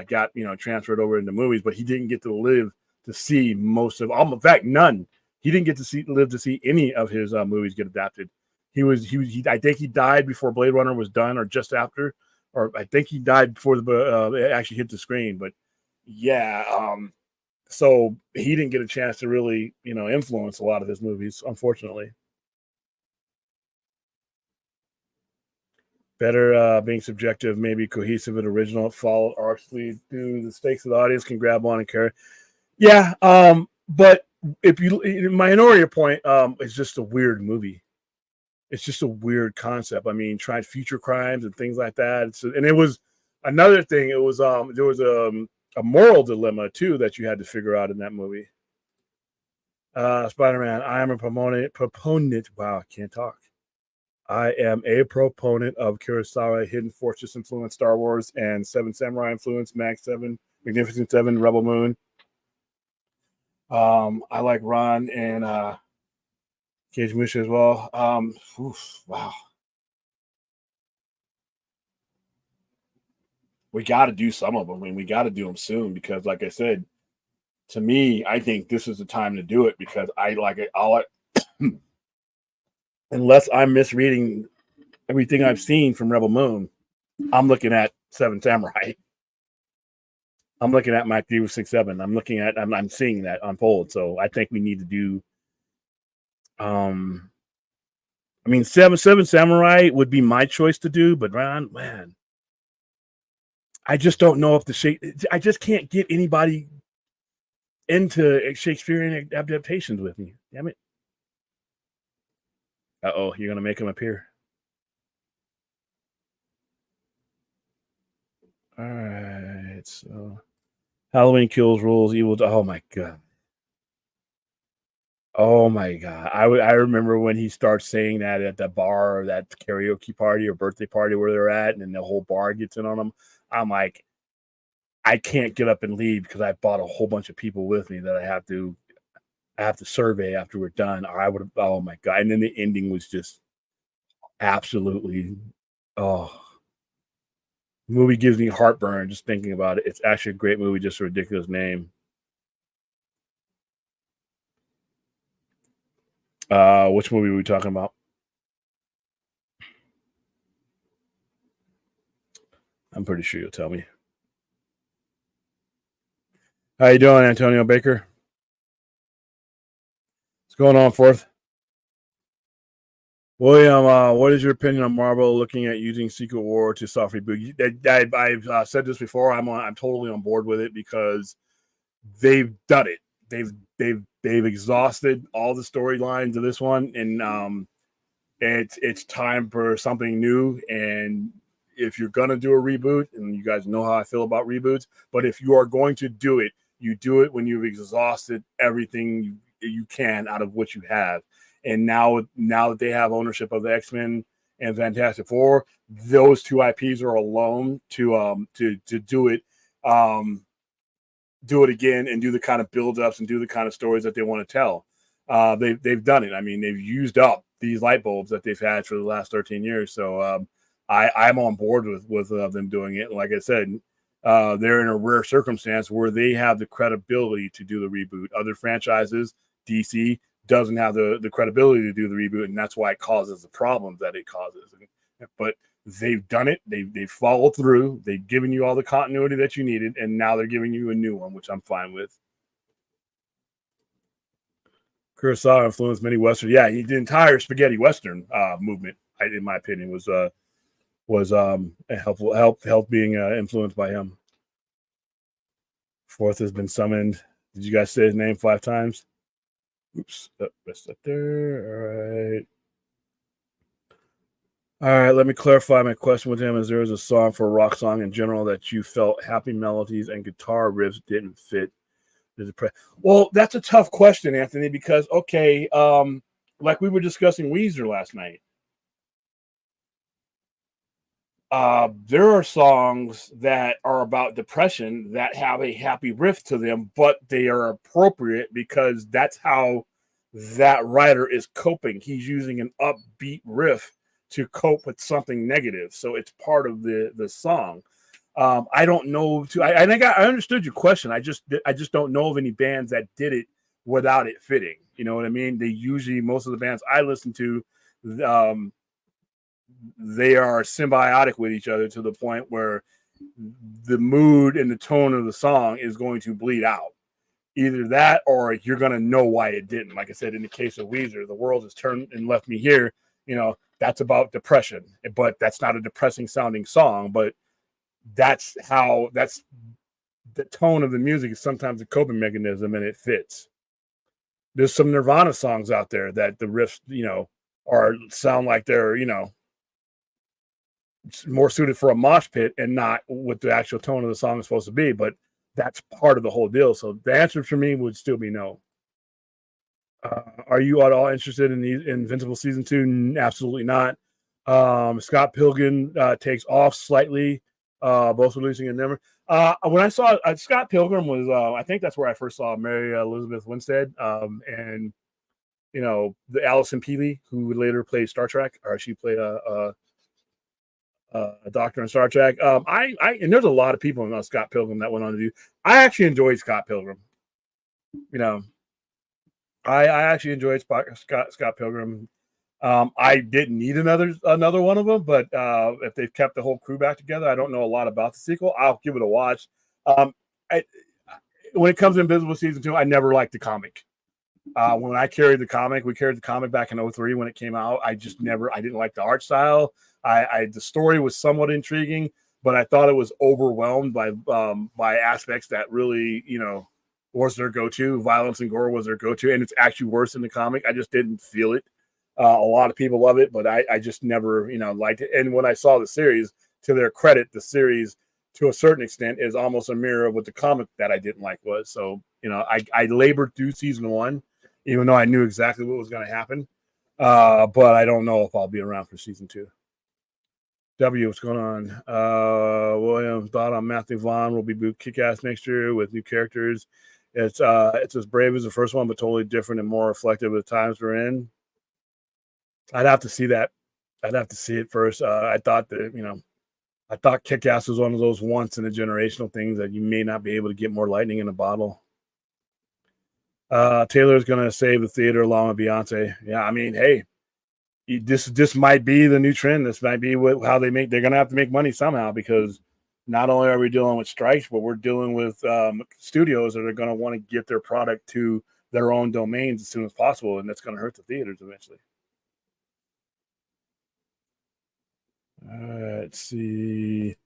got transferred over into movies, but he didn't get to live to see most of, in fact, none. He didn't get to live to see any of his movies get adapted. I think he died before Blade Runner was done, or just after, or I think he died before it actually hit the screen. But yeah, so he didn't get a chance to really influence a lot of his movies, unfortunately. Better being subjective, maybe cohesive and original. Follow artfully through the stakes of the audience can grab on and carry. Yeah, but if you Minority Report, it's just a weird movie. It's just a weird concept. I mean, trying future crimes and things like that. And it was another thing. It was there was a moral dilemma too that you had to figure out in that movie. Spider-Man. I am a proponent. Wow, I can't talk. I am a proponent of Kurosawa, Hidden Fortress influence, Star Wars, and Seven Samurai influence, Mag 7, Magnificent 7, Rebel Moon. I like Ron and Cage Musha as well. Wow. We got to do some of them. I mean, we got to do them soon because, like I said, to me, I think this is the time to do it because I like it. Unless I'm misreading everything I've seen from Rebel Moon, I'm looking at Seven Samurai. I'm looking at my 367. I'm seeing that unfold. So I think we need to do. I mean, Seven Samurai would be my choice to do, but man, I just don't know if the shape. I just can't get anybody into Shakespearean adaptations with me. Damn it! Oh, you're gonna make him appear. All right, so Halloween Kills rules evil. Oh my god. Oh my god. I remember when he starts saying that at the bar or that karaoke party or birthday party where they're at, and then the whole bar gets in on him. I'm like, I can't get up and leave because I bought a whole bunch of people with me that I have to survey after we're done. Or I would have, oh my god. And then the ending was just absolutely, oh, movie gives me heartburn just thinking about it. It's actually a great movie, just a ridiculous name. Which movie were we talking about? I'm pretty sure you'll tell me. How you doing, Antonio Baker? What's going on, Fourth? William, what is your opinion on Marvel looking at using Secret War to soft reboot? I've said this before. I'm totally on board with it because they've done it. They've exhausted all the storylines of this one, and it's time for something new. And if you're gonna do a reboot, and you guys know how I feel about reboots, but if you are going to do it, you do it when you've exhausted everything you can out of what you have. And now that they have ownership of the X-Men and Fantastic Four, those two IPs are alone to do it. Do it again and do the kind of build-ups and do the kind of stories that they want to tell. They've done it. I mean, they've used up these light bulbs that they've had for the last 13 years. So I'm on board with them doing it. Like I said, they're in a rare circumstance where they have the credibility to do the reboot. Other franchises, DC doesn't have the credibility to do the reboot, and that's why it causes the problems that it causes. But they've done it. They've followed through. They've given you all the continuity that you needed, and now they're giving you a new one, which I'm fine with. Kurosawa influenced many Western. Yeah, the entire spaghetti Western movement, in my opinion, was help being influenced by him. Fourth has been summoned. Did you guys say his name 5 times? Oops, rest up there. All right, let me clarify my question with him. Is there a song for a rock song in general that you felt happy melodies and guitar riffs didn't fit? Well, that's a tough question, Anthony, because okay, like we were discussing Weezer last night. There are songs that are about depression that have a happy riff to them, but they are appropriate because that's how that writer is coping. He's using an upbeat riff to cope with something negative, so it's part of the song. I don't know. I think I understood your question. I just don't know of any bands that did it without it fitting. You know what I mean? They usually, most of the bands I listen to, they are symbiotic with each other to the point where the mood and the tone of the song is going to bleed out. Either that or you're going to know why it didn't. Like I said, in the case of Weezer, The World Has Turned and Left Me Here, that's about depression, but that's not a depressing sounding song, but that's the tone of the music is sometimes a coping mechanism and it fits. There's some Nirvana songs out there that the riffs, sound like they're, more suited for a mosh pit and not what the actual tone of the song is supposed to be. But that's part of the whole deal. So the answer for me would still be no. Are you at all interested in Invincible season 2? Absolutely not. Scott Pilgrim takes off slightly. Both releasing in Denver. When I saw Scott Pilgrim was, I think that's where I first saw Mary Elizabeth Winstead, and the Allison Peely, who later played Star Trek, or she played a doctor in Star Trek. And there's a lot of people in Scott Pilgrim that went on to do. I actually enjoyed Scott Pilgrim. I actually enjoyed Scott Pilgrim. I didn't need another one of them, but if they've kept the whole crew back together, I don't know a lot about the sequel. I'll give it a watch. when it comes to Invincible season 2, I never liked the comic. When I carried the comic, we carried the comic back in 2003 when it came out. I didn't like the art style. The story was somewhat intriguing, but I thought it was overwhelmed by aspects that really, was their go-to. Violence and gore was their go-to, and it's actually worse in the comic. I just didn't feel it. A lot of people love it, but I just never, liked it. And when I saw the series, to their credit, the series, to a certain extent, is almost a mirror of what the comic that I didn't like was. So, I labored through season 1, even though I knew exactly what was going to happen. But I don't know if I'll be around for season 2. W, what's going on? William, thought on Matthew Vaughn will be boot Kick-Ass next year with new characters. It's as brave as the first one, but totally different and more reflective of the times we're in. I'd have to see that. I'd have to see it first. I thought Kick-Ass was one of those once in a generational things that you may not be able to get more lightning in a bottle. Taylor's going to save the theater along with Beyonce. Yeah, I mean, hey, this might be the new trend. This might be how they make. They're going to have to make money somehow, because not only are we dealing with strikes, but we're dealing with studios that are going to want to get their product to their own domains as soon as possible, and that's going to hurt the theaters eventually. Let's see.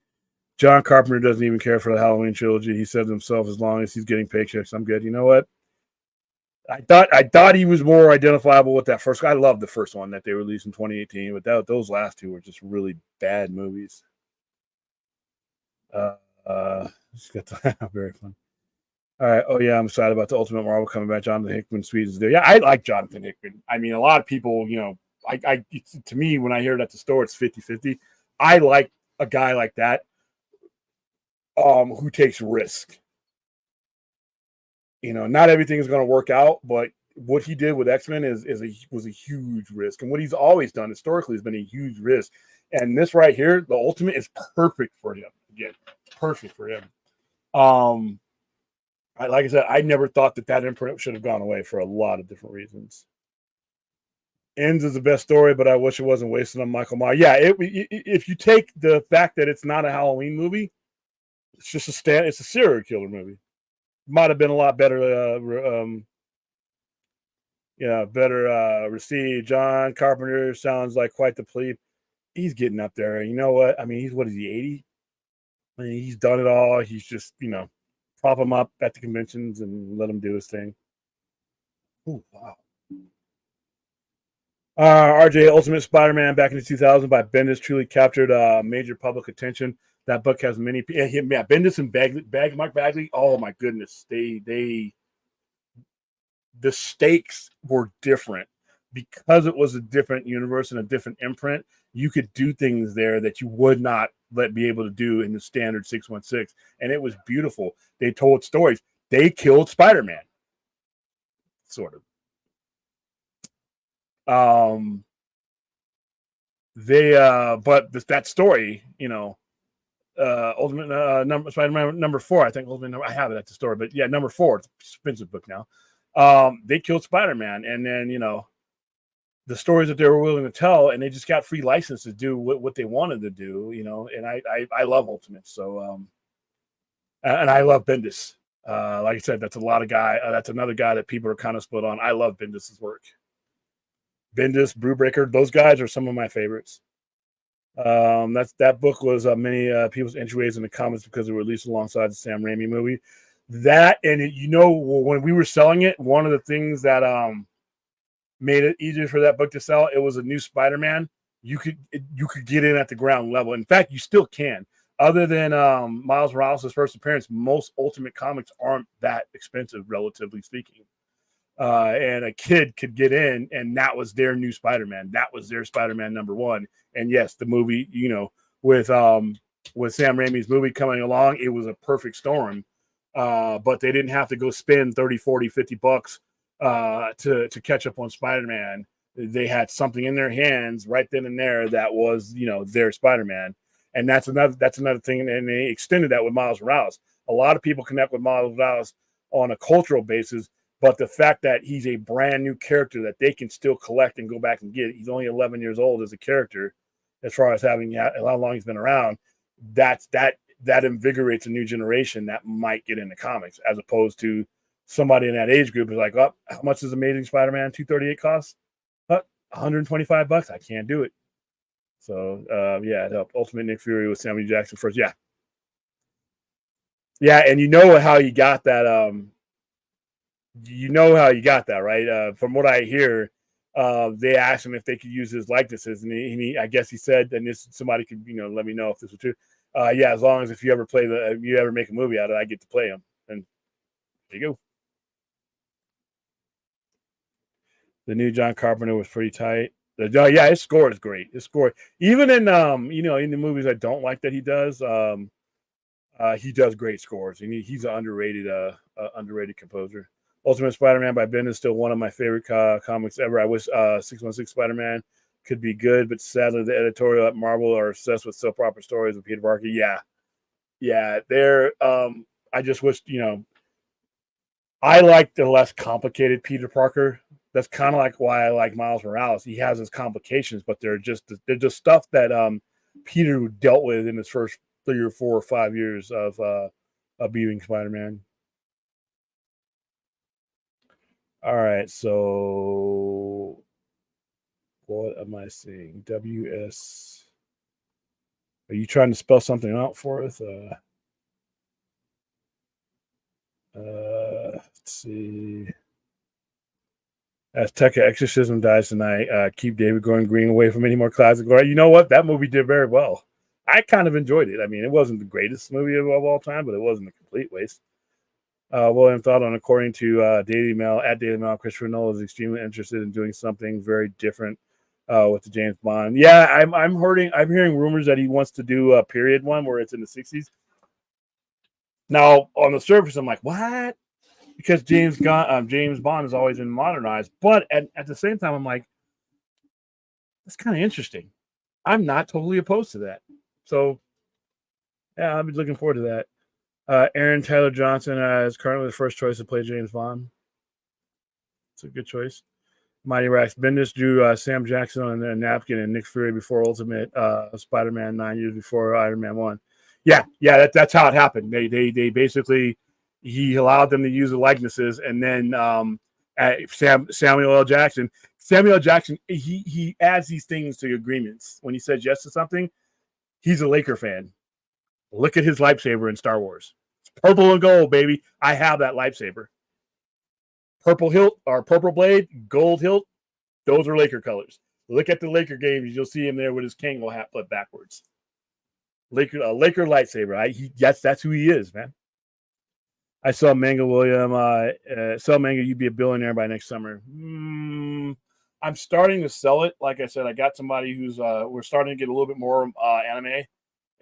John Carpenter doesn't even care for the Halloween trilogy. He said to himself, as long as he's getting paychecks, I'm good. You know what? I thought he was more identifiable with that first. I love the first one that they released in 2018, but those last two were just really bad movies. Very fun. All right. Oh yeah, I'm excited about the Ultimate Marvel coming back. Jonathan Hickman, Sweden's there. Yeah, I like Jonathan Hickman. I mean, a lot of people, to me, when I hear it at the store, it's 50-50. I like a guy like that, who takes risk. Not everything is going to work out, but what he did with X-Men was a huge risk, and what he's always done historically has been a huge risk. And this right here, the Ultimate, is perfect for him. Again, perfect for him. Like I said, I never thought that imprint should have gone away for a lot of different reasons. Ends is the best story, but I wish it wasn't wasted on Michael Myers. Yeah, if you take the fact that it's not a Halloween movie, it's just it's a serial killer movie. Might have been a lot better, received. John Carpenter sounds like quite the plebe. He's getting up there. You know what? I mean, what is he, 80? I mean, he's done it all. He's just, prop him up at the conventions and let him do his thing. Oh, wow. RJ, Ultimate Spider-Man back in the 2000s by Bendis truly captured major public attention. That book has many. Yeah, Bendis and Mark Bagley. Oh my goodness, the stakes were different because it was a different universe and a different imprint. You could do things there that you would not be able to do in the standard 616, and it was beautiful. They told stories. They killed Spider-Man, sort of. But that story, Ultimate Spider-Man number 4, I think. I have it at the store, but yeah, number 4. It's an expensive book now. They killed Spider-Man, and then the stories that they were willing to tell, and they just got free license to do what they wanted to do, And I love Ultimate, so and I love Bendis. Like I said, that's another guy that people are kind of split on. I love Bendis's work. Bendis, Brubaker, those guys are some of my favorites. That book was many people's entryways in the comics because it was released alongside the Sam Raimi movie. That, and when we were selling it, one of the things that made it easier for that book to sell, it was a new Spider-Man. You could get in at the ground level. In fact, you still can. Other than Miles Morales' first appearance, most Ultimate comics aren't that expensive, relatively speaking. And a kid could get in, and that was their new Spider-Man. That was their Spider-Man number 1. And yes, the movie, with Sam Raimi's movie coming along, it was a perfect storm. But they didn't have to go spend 30, 40, 50 bucks to catch up on Spider-Man. They had something in their hands right then and there that was, their Spider-Man. And that's another thing. And they extended that with Miles Morales. A lot of people connect with Miles Morales on a cultural basis, but the fact that he's a brand new character that they can still collect and go back and get, he's only 11 years old as a character, as far as how long he's been around. That that invigorates a new generation that might get into comics, as opposed to somebody in that age group is like, oh, how much does Amazing Spider-Man 238 cost? $125. I can't do it. So it helped. Ultimate Nick Fury with Samuel Jackson first. Yeah. Yeah, and you know how you got that. You know how you got that, right? From what I hear, they asked him if they could use his likenesses, and he I guess he said, and this somebody could let me know if this was true. Yeah, as long as if you ever make a movie out of it, I get to play him, and there you go. The new John Carpenter was pretty tight. Yeah, his score is great. His score, even in in the movies I don't like that he does great scores, and he's an underrated composer. Ultimate Spider-Man by Bendis is still one of my favorite comics ever. I wish 616 Spider-Man could be good, but sadly the editorial at Marvel are obsessed with soap opera stories with Peter Parker. Yeah, they're I just wish I like the less complicated Peter Parker. That's kind of like why I like Miles Morales. He has his complications, but they're just stuff that Peter dealt with in his first 3 or 4 or 5 years of being Spider-Man. All right, so what am I seeing? WS. Are you trying to spell something out for us? Let's see. Azteca Exorcism dies tonight. Keep David Gordon Green away from any more classic glory. You know what? That movie did very well. I kind of enjoyed it. I mean, it wasn't the greatest movie of all time, but it wasn't a complete waste. William thought on, according to Daily Mail, Christopher Nolan is extremely interested in doing something very different with the James Bond. Yeah, I'm hearing rumors that he wants to do a period one where it's in the 60s. Now, on the surface, I'm like, what? Because James Bond has always been modernized, but at the same time, I'm like, that's kind of interesting. I'm not totally opposed to that. So, yeah, I'll be looking forward to that. Aaron Taylor Johnson is currently the first choice to play James Bond. It's a good choice. Mighty Rex Bendis drew Sam Jackson on a napkin and Nick Fury before Ultimate Spider-Man 9 years before Iron Man 1. Yeah, that's how it happened. They basically, he allowed them to use the likenesses, and then Samuel L. Jackson, he adds these things to agreements. When he says yes to something, he's a Laker fan. Look at his lightsaber in Star Wars. It's purple and gold, baby. I have that lightsaber. Purple hilt or purple blade, gold hilt. Those are Laker colors. Look at the Laker games. You'll see him there with his Kangol hat flipped backwards. Laker lightsaber. That's who he is, man. I saw Manga William. Sell Manga, you'd be a billionaire by next summer. I'm starting to sell it. Like I said, I got somebody who's we're starting to get a little bit more anime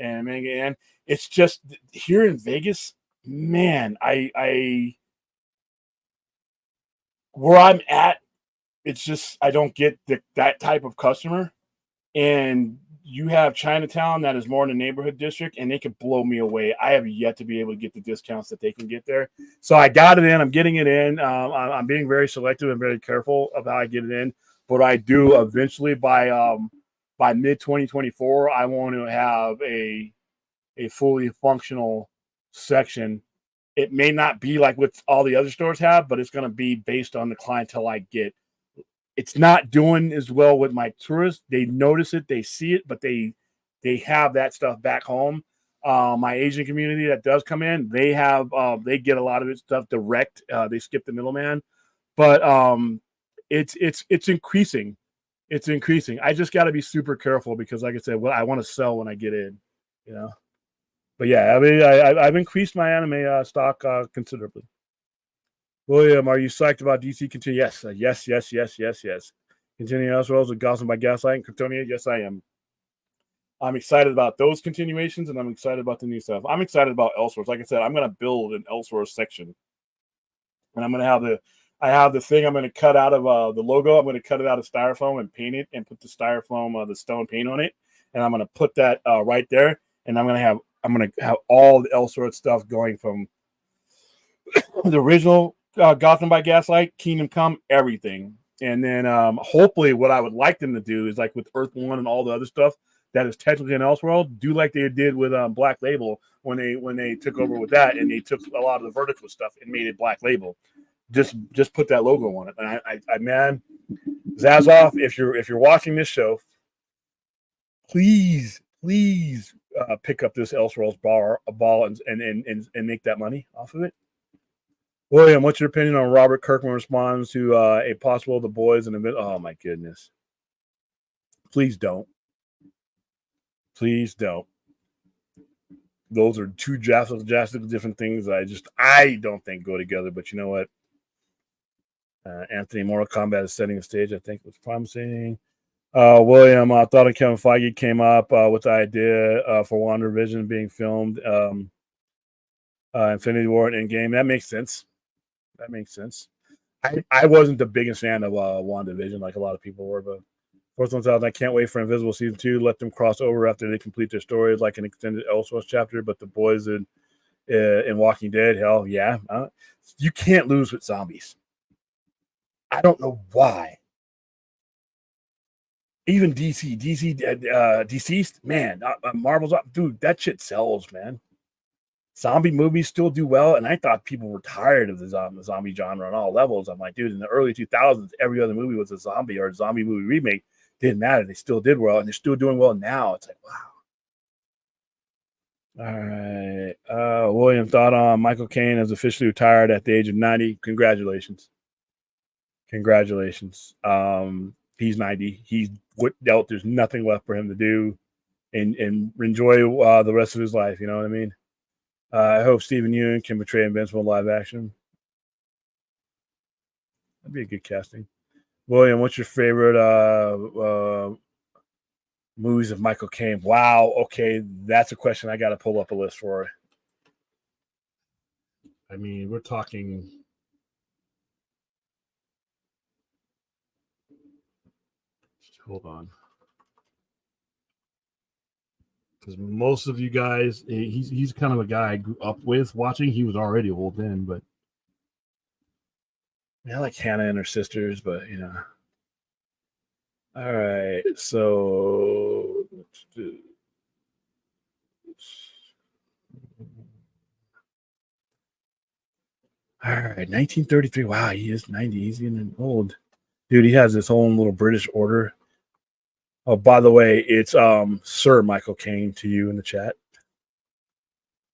and manga, and it's just here in Vegas, man. I where I'm at, it's just I don't get that type of customer, and you have Chinatown that is more in the neighborhood district, and they can blow me away. I have yet to be able to get the discounts that they can get there. So I got it in. I'm getting it in. I'm being very selective and very careful of how I get it in. But I do eventually by mid 2024, I want to have a fully functional section. It may not be like what all the other stores have, but it's going to be based on the clientele I get. It's not doing as well with my tourists. They notice it, they see it, but they have that stuff back home. My Asian community that does come in, they get a lot of it stuff direct. They skip the middleman, but it's increasing. It's increasing. I just got to be super careful because, like I said, I want to sell when I get in, But yeah, I mean, I've increased my anime stock considerably. William, are you psyched about DC continue? Yes. Continuing Elseworlds with Gotham by Gaslight and Kryptonia? Yes, I am. I'm excited about those continuations, and I'm excited about the new stuff. I'm excited about Elseworlds. Like I said, I'm going to build an Elseworlds section, and I'm going to have I have the thing I'm going to cut out of the logo. I'm going to cut it out of styrofoam and paint it, and put the styrofoam, the stone paint on it, and I'm going to put that right there, and I'm going to have all the Elseworlds stuff going from the original Gotham by Gaslight, Kingdom Come, everything. And then hopefully what I would like them to do is like with Earth One and all the other stuff that is technically an Elseworld, do like they did with Black Label when they took over with that, and they took a lot of the Vertical stuff and made it Black Label. Just put that logo on it. And I man, Zazoff, if you're watching this show, please pick up this Elseworlds ball and make that money off of it. William, what's your opinion on Robert Kirkman responds to a possible The Boys and oh my goodness. Please don't. Please don't. Those are two drastically different things I don't think go together, but you know what? Anthony, Mortal Kombat is setting the stage, I think was promising. William, thought of Kevin Feige came up with the idea for WandaVision being filmed Infinity War and Endgame. That makes sense. I wasn't the biggest fan of WandaVision like a lot of people were, but Fourth one's out. I can't wait for Invisible Season 2. Let them cross over after they complete their stories like an extended Elseworlds chapter. But The Boys in Walking Dead, hell yeah. You can't lose with zombies. I don't know why. Even DC, Deceased, man, Marvel's up. Dude, that shit sells, man. Zombie movies still do well, and I thought people were tired of the zombie genre on all levels. I'm like, dude, in the early 2000s, every other movie was a zombie or a zombie movie remake. Didn't matter. They still did well, and they're still doing well now. It's like, wow. All right. William, thought on Michael Caine has officially retired at the age of 90. Congratulations. He's 90. He's dealt. There's nothing left for him to do and enjoy the rest of his life. You know what I mean? I hope Stephen Yeun can portray Invincible live action. That'd be a good casting. William, what's your favorite movies of Michael Caine? Wow. Okay, that's a question I got to pull up a list for. I mean, we're talking. Hold on. Because most of you guys, he's kind of a guy I grew up with watching. He was already old then, but I like Hannah and her sisters, but you know. All right, so let's do. All right, 1933. Wow, he is 90. He's getting old. Dude, he has his own little British order. Oh, by the way, it's Sir Michael Caine to you in the chat.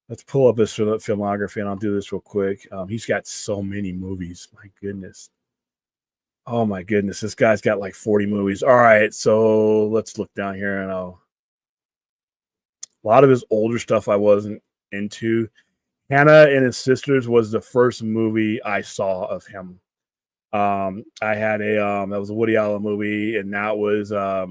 Let's pull up his filmography, and I'll do this real quick. He's got so many movies. My goodness. Oh my goodness, this guy's got like 40 movies. All right, so let's look down here, and a lot of his older stuff I wasn't into. Hannah and His Sisters was the first movie I saw of him. I had that was a Woody Allen movie, and that was I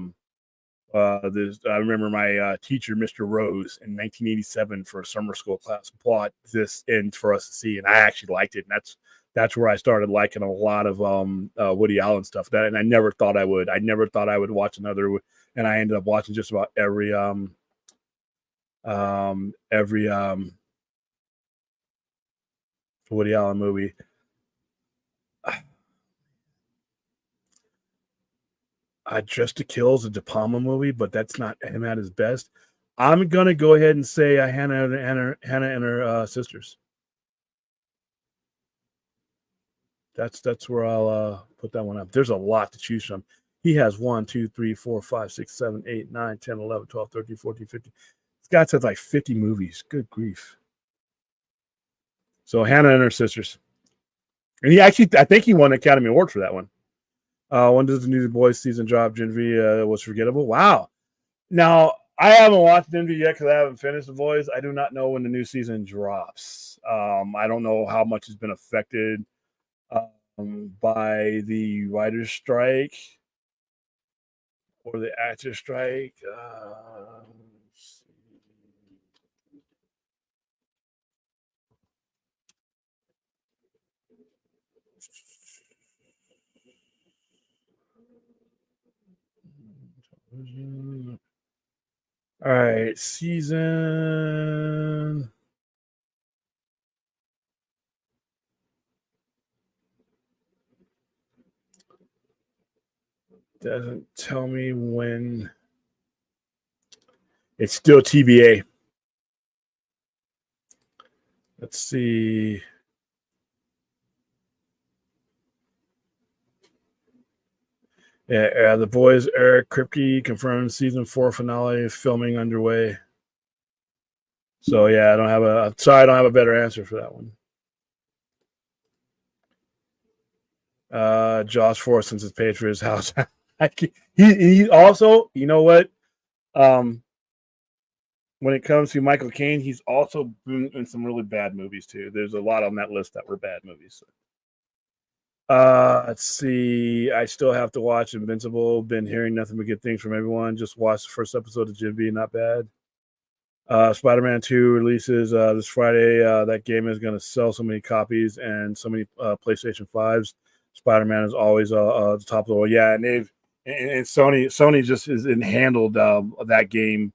remember my teacher, Mr. Rose, in 1987 for a summer school class bought this in for us to see, and I actually liked it. And that's where I started liking a lot of Woody Allen stuff. And I never thought I would. I never thought I would watch another, and I ended up watching just about every Woody Allen movie. Dressed to Kill is a De Palma movie, but that's not him at his best. I'm gonna go ahead and say Hannah and her sisters. That's where I'll put that one up. There's a lot to choose from. He has 1, 2, 3, 4, 5, 6, 7, 8, 9, 10, 11, 12, 13, 14, 15. This guy says like 50 movies. Good grief. So Hannah and her sisters. And he actually, I think he won an Academy Award for that one. When does the new Boys season drop? Gen V was forgettable. Wow. Now, I haven't watched Gen V yet because I haven't finished The Boys. I do not know when the new season drops. I don't know how much has been affected by the writer's strike or the actor strike. All right, season. doesn't tell me when. It's still TBA. Let's see. Yeah, The Boys, Eric Kripke confirmed season 4 finale filming underway. So yeah, I don't have a better answer for that one. Josh Forrest, since it's paid for his house. he also, you know what? When it comes to Michael Caine, he's also been in some really bad movies too. There's a lot on that list that were bad movies. Let's see. I still have to watch Invincible. Been hearing nothing but good things from everyone. Just watched the first episode of Jim B. Not bad. Spider-Man 2 releases this Friday. That game is going to sell so many copies and so many PlayStation 5s. Spider-Man is always the top of the world. Yeah, and Sony just is handled that game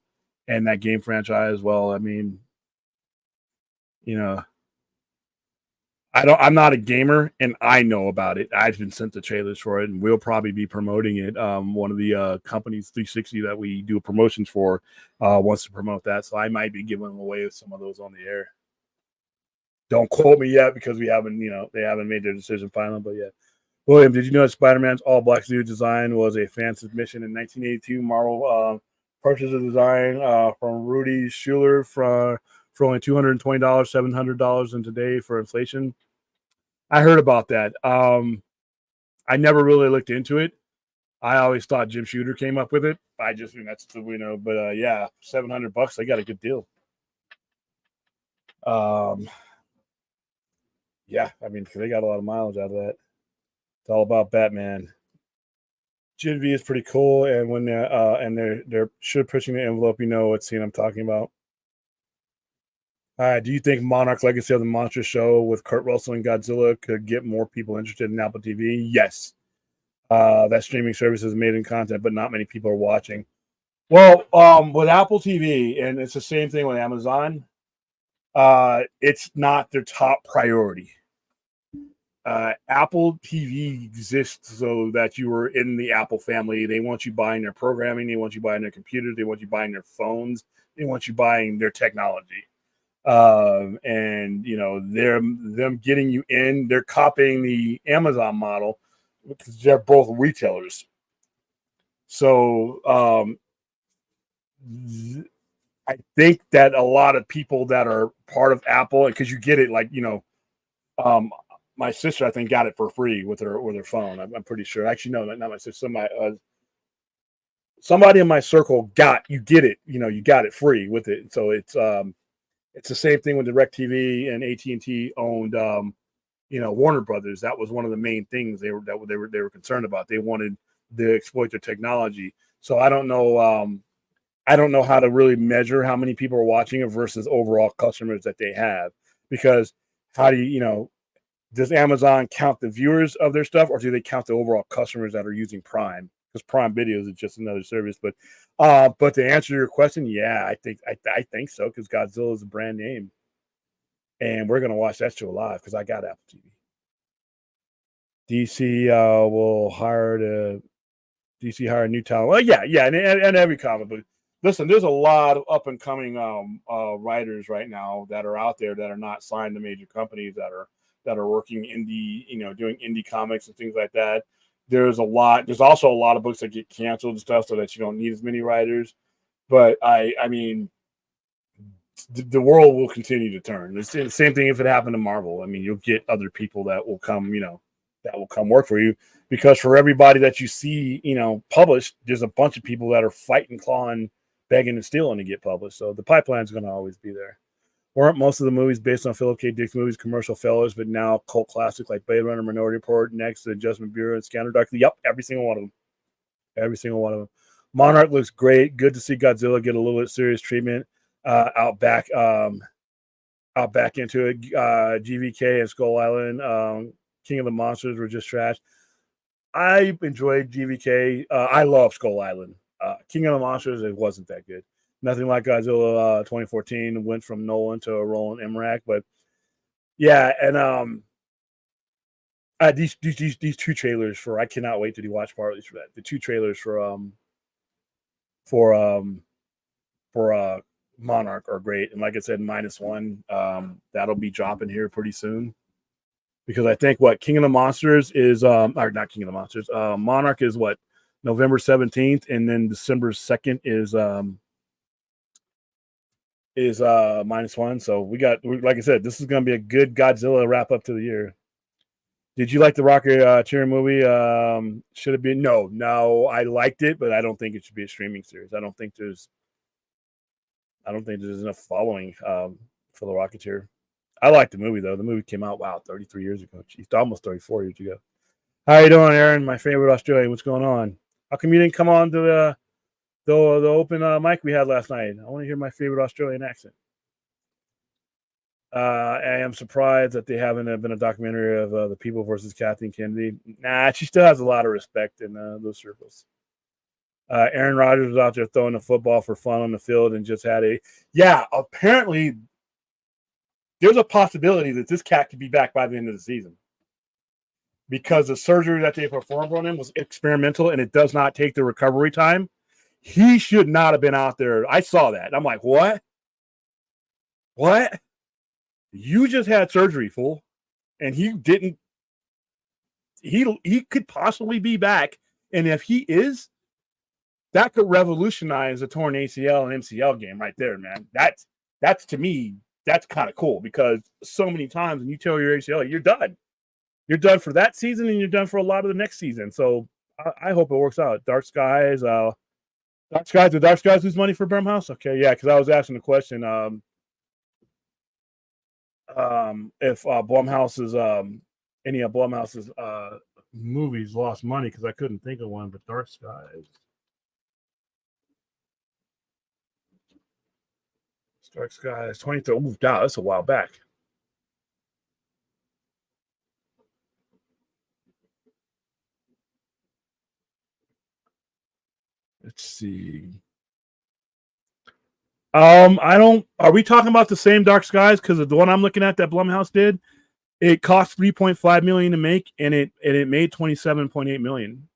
and that game franchise well. I mean, you know, I'm not a gamer, and I know about it. I've been sent the trailers for it, and we'll probably be promoting it. One of the companies, 360, that we do promotions for, wants to promote that, so I might be giving away some of those on the air. Don't quote me yet because they haven't made their decision final, but yeah. William, did you know that Spider-Man's all-black suit design was a fan submission in 1982? Marvel purchased the design from Rudy Schuler for only $220, $700 in today for inflation. I heard about that. I never really looked into it. I always thought Jim Shooter came up with it. That's the but yeah, $700. I got a good deal. Yeah, I mean, they got a lot of mileage out of that. It's all about Batman. Gen V is pretty cool, and when they're sure pushing the envelope, you know what scene I'm talking about. Do you think Monarch Legacy of the Monster Show with Kurt Russell and Godzilla could get more people interested in Apple TV? Yes. That streaming service is made in content, but not many people are watching. Well, with Apple TV, and it's the same thing with Amazon, it's not their top priority. Apple TV exists so that you are in the Apple family. They want you buying their programming. They want you buying their computers. They want you buying their phones. They want you buying their technology. And you know, them getting you in, they're copying the Amazon model because they're both retailers. So I think that a lot of people that are part of Apple, because you get it, like, you know, my sister, I think, got it for free with her phone. I'm pretty sure. Actually, no, not my sister. Somebody in my circle get it. You know, you got it free with it. So it's the same thing with DirecTV and AT&T owned, you know, Warner Brothers. That was one of the main things they were concerned about. They wanted to exploit their technology. So I don't know how to really measure how many people are watching it versus overall customers that they have, because how do you know? Does Amazon count the viewers of their stuff, or do they count the overall customers that are using Prime? Because Prime Videos is just another service. But to answer your question, yeah, I think so, because Godzilla is a brand name, and we're gonna watch that show live because I got Apple TV. DC will hire new talent. Well, yeah, and every comic book. Listen, there's a lot of up and coming writers right now that are out there that are not signed to major companies that are working indie, you know, doing indie comics and things like that. There's also a lot of books that get canceled and stuff, so that you don't need as many writers. But I mean, the world will continue to turn. It's the same thing if it happened to Marvel. I mean, you'll get other people that will come, you know, that will come work for you, because for everybody that you see, you know, published, there's a bunch of people that are fighting, clawing, begging, and stealing to get published. So the pipeline's going to always be there. Weren't most of the movies based on Philip K. Dick's movies commercial failures, but now cult classics like Blade Runner, Minority Report, Next, The Adjustment Bureau, and Scanner Darkly? Yep, every single one of them. Every single one of them. Monarch looks great. Good to see Godzilla get a little bit serious treatment out back into it. GVK and Skull Island, King of the Monsters were just trash. I enjoyed GVK. I love Skull Island. King of the Monsters, it wasn't that good. Nothing like Godzilla 2014 went from Nolan to Roland Emmerich, but yeah, and These two trailers for I cannot wait to do watch parties for that. The two trailers for Monarch are great, and like I said, -1 that'll be dropping here pretty soon because I think what King of the Monsters is or not King of the Monsters, Monarch is what November 17th, and then December 2nd is -1. So like I said, this is gonna be a good Godzilla wrap up to the year. Did you like the Rocket Cheer movie? Should it be? No, I liked it, but I don't think it should be a streaming series. I don't think there's enough following for the Rocketeer. I like the movie though. The movie came out 33 years ago. Jeez, almost 34 years ago. How you doing, Aaron? My favorite Australian. What's going on? How come you didn't come on to the open mic we had last night? I want to hear my favorite Australian accent. I am surprised that they haven't been a documentary of the people versus Kathleen Kennedy. Nah, she still has a lot of respect in those circles. Aaron Rodgers was out there throwing the football for fun on the field and just had apparently there's a possibility that this cat could be back by the end of the season because the surgery that they performed on him was experimental and it does not take the recovery time. He should not have been out there. I saw that. I'm like, what? You just had surgery, fool. And he didn't. He could possibly be back. And if he is, that could revolutionize the torn ACL and MCL game right there, man. That's to me, that's kind of cool because so many times when you tear your ACL, you're done. You're done for that season and you're done for a lot of the next season. So I hope it works out. Dark Skies. Do Dark Skies lose money for Blumhouse? Okay, yeah, because I was asking the question. If Blumhouse's any of Blumhouse's movies lost money because I couldn't think of one, but Dark Skies. Dark Skies 23. Oh, wow, that's a while back. Let's see. I don't. Are we talking about the same Dark Skies? Because the one I'm looking at that Blumhouse did, it cost $3.5 million to make, and it made $27.8 million.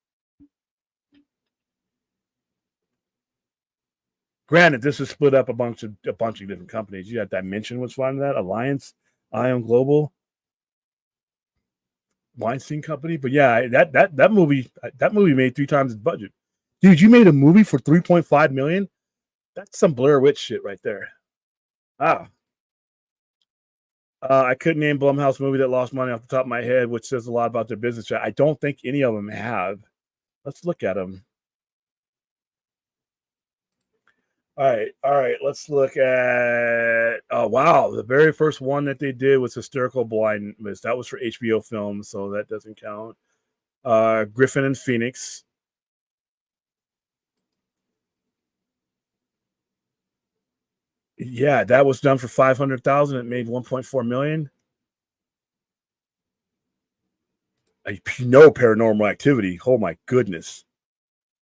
Granted, this is split up a bunch of different companies. You had Dimension was fun. That Alliance, Ion Global, Weinstein Company. But yeah, that movie made 3 times its budget. Dude, you made a movie for $3.5 million. That's some Blair Witch shit right there. Ah. I couldn't name Blumhouse movie that lost money off the top of my head, which says a lot about their business. I don't think any of them have. Let's look at them. All right. Let's look at. Oh wow, the very first one that they did was Hysterical Blindness. That was for HBO Films, so that doesn't count. Griffin and Phoenix. Yeah, that was done for $500,000. It made $1.4 million. Paranormal Activity. Oh my goodness,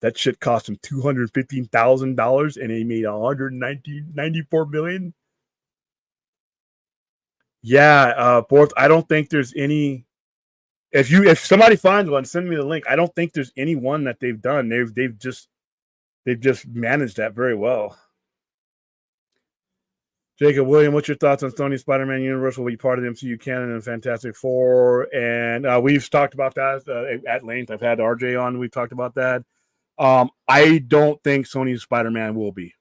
that shit cost him $215,000, and he made $194 million. Yeah, Borth. I don't think there's any. If somebody finds one, send me the link. I don't think there's any one that they've done. They've just managed that very well. Jacob William, what's your thoughts on Sony Spider-Man Universe will be part of the MCU canon and Fantastic Four? And we've talked about that at length. I've had RJ on. We've talked about that. I don't think Sony's Spider-Man will be.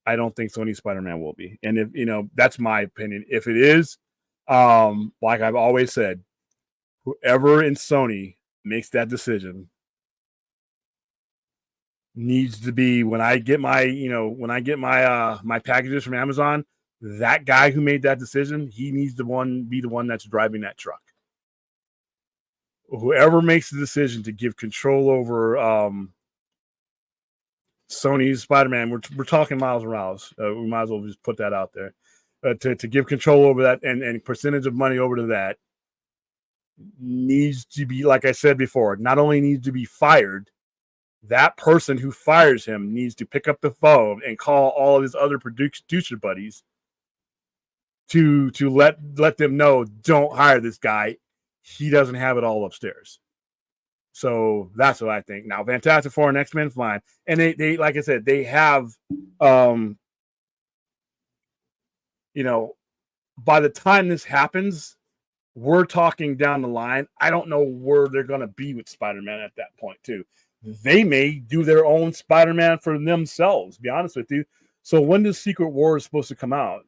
I don't think Sony's Spider-Man will be. And if that's my opinion. If it is, like I've always said, whoever in Sony makes that decision needs to be when I get my my packages from Amazon, that guy who made that decision, he needs to be the one that's driving that truck. Whoever makes the decision to give control over Sony's Spider-Man, we're talking Miles Morales. We might as well just put that out there. To give control over that and percentage of money over to that needs to be, like I said before, not only needs to be fired, that person who fires him needs to pick up the phone and call all of his other producer buddies to let them know, don't hire this guy. he doesn't have it all upstairs. So that's what I think. Now, Fantastic Four and X-Men, fine. And they like I said, they have, you know, by the time this happens, we're talking down the line. I don't know where they're going to be with Spider-Man at that point, too. They may do their own Spider-Man for themselves, to be honest with you. So when does Secret Wars supposed to come out?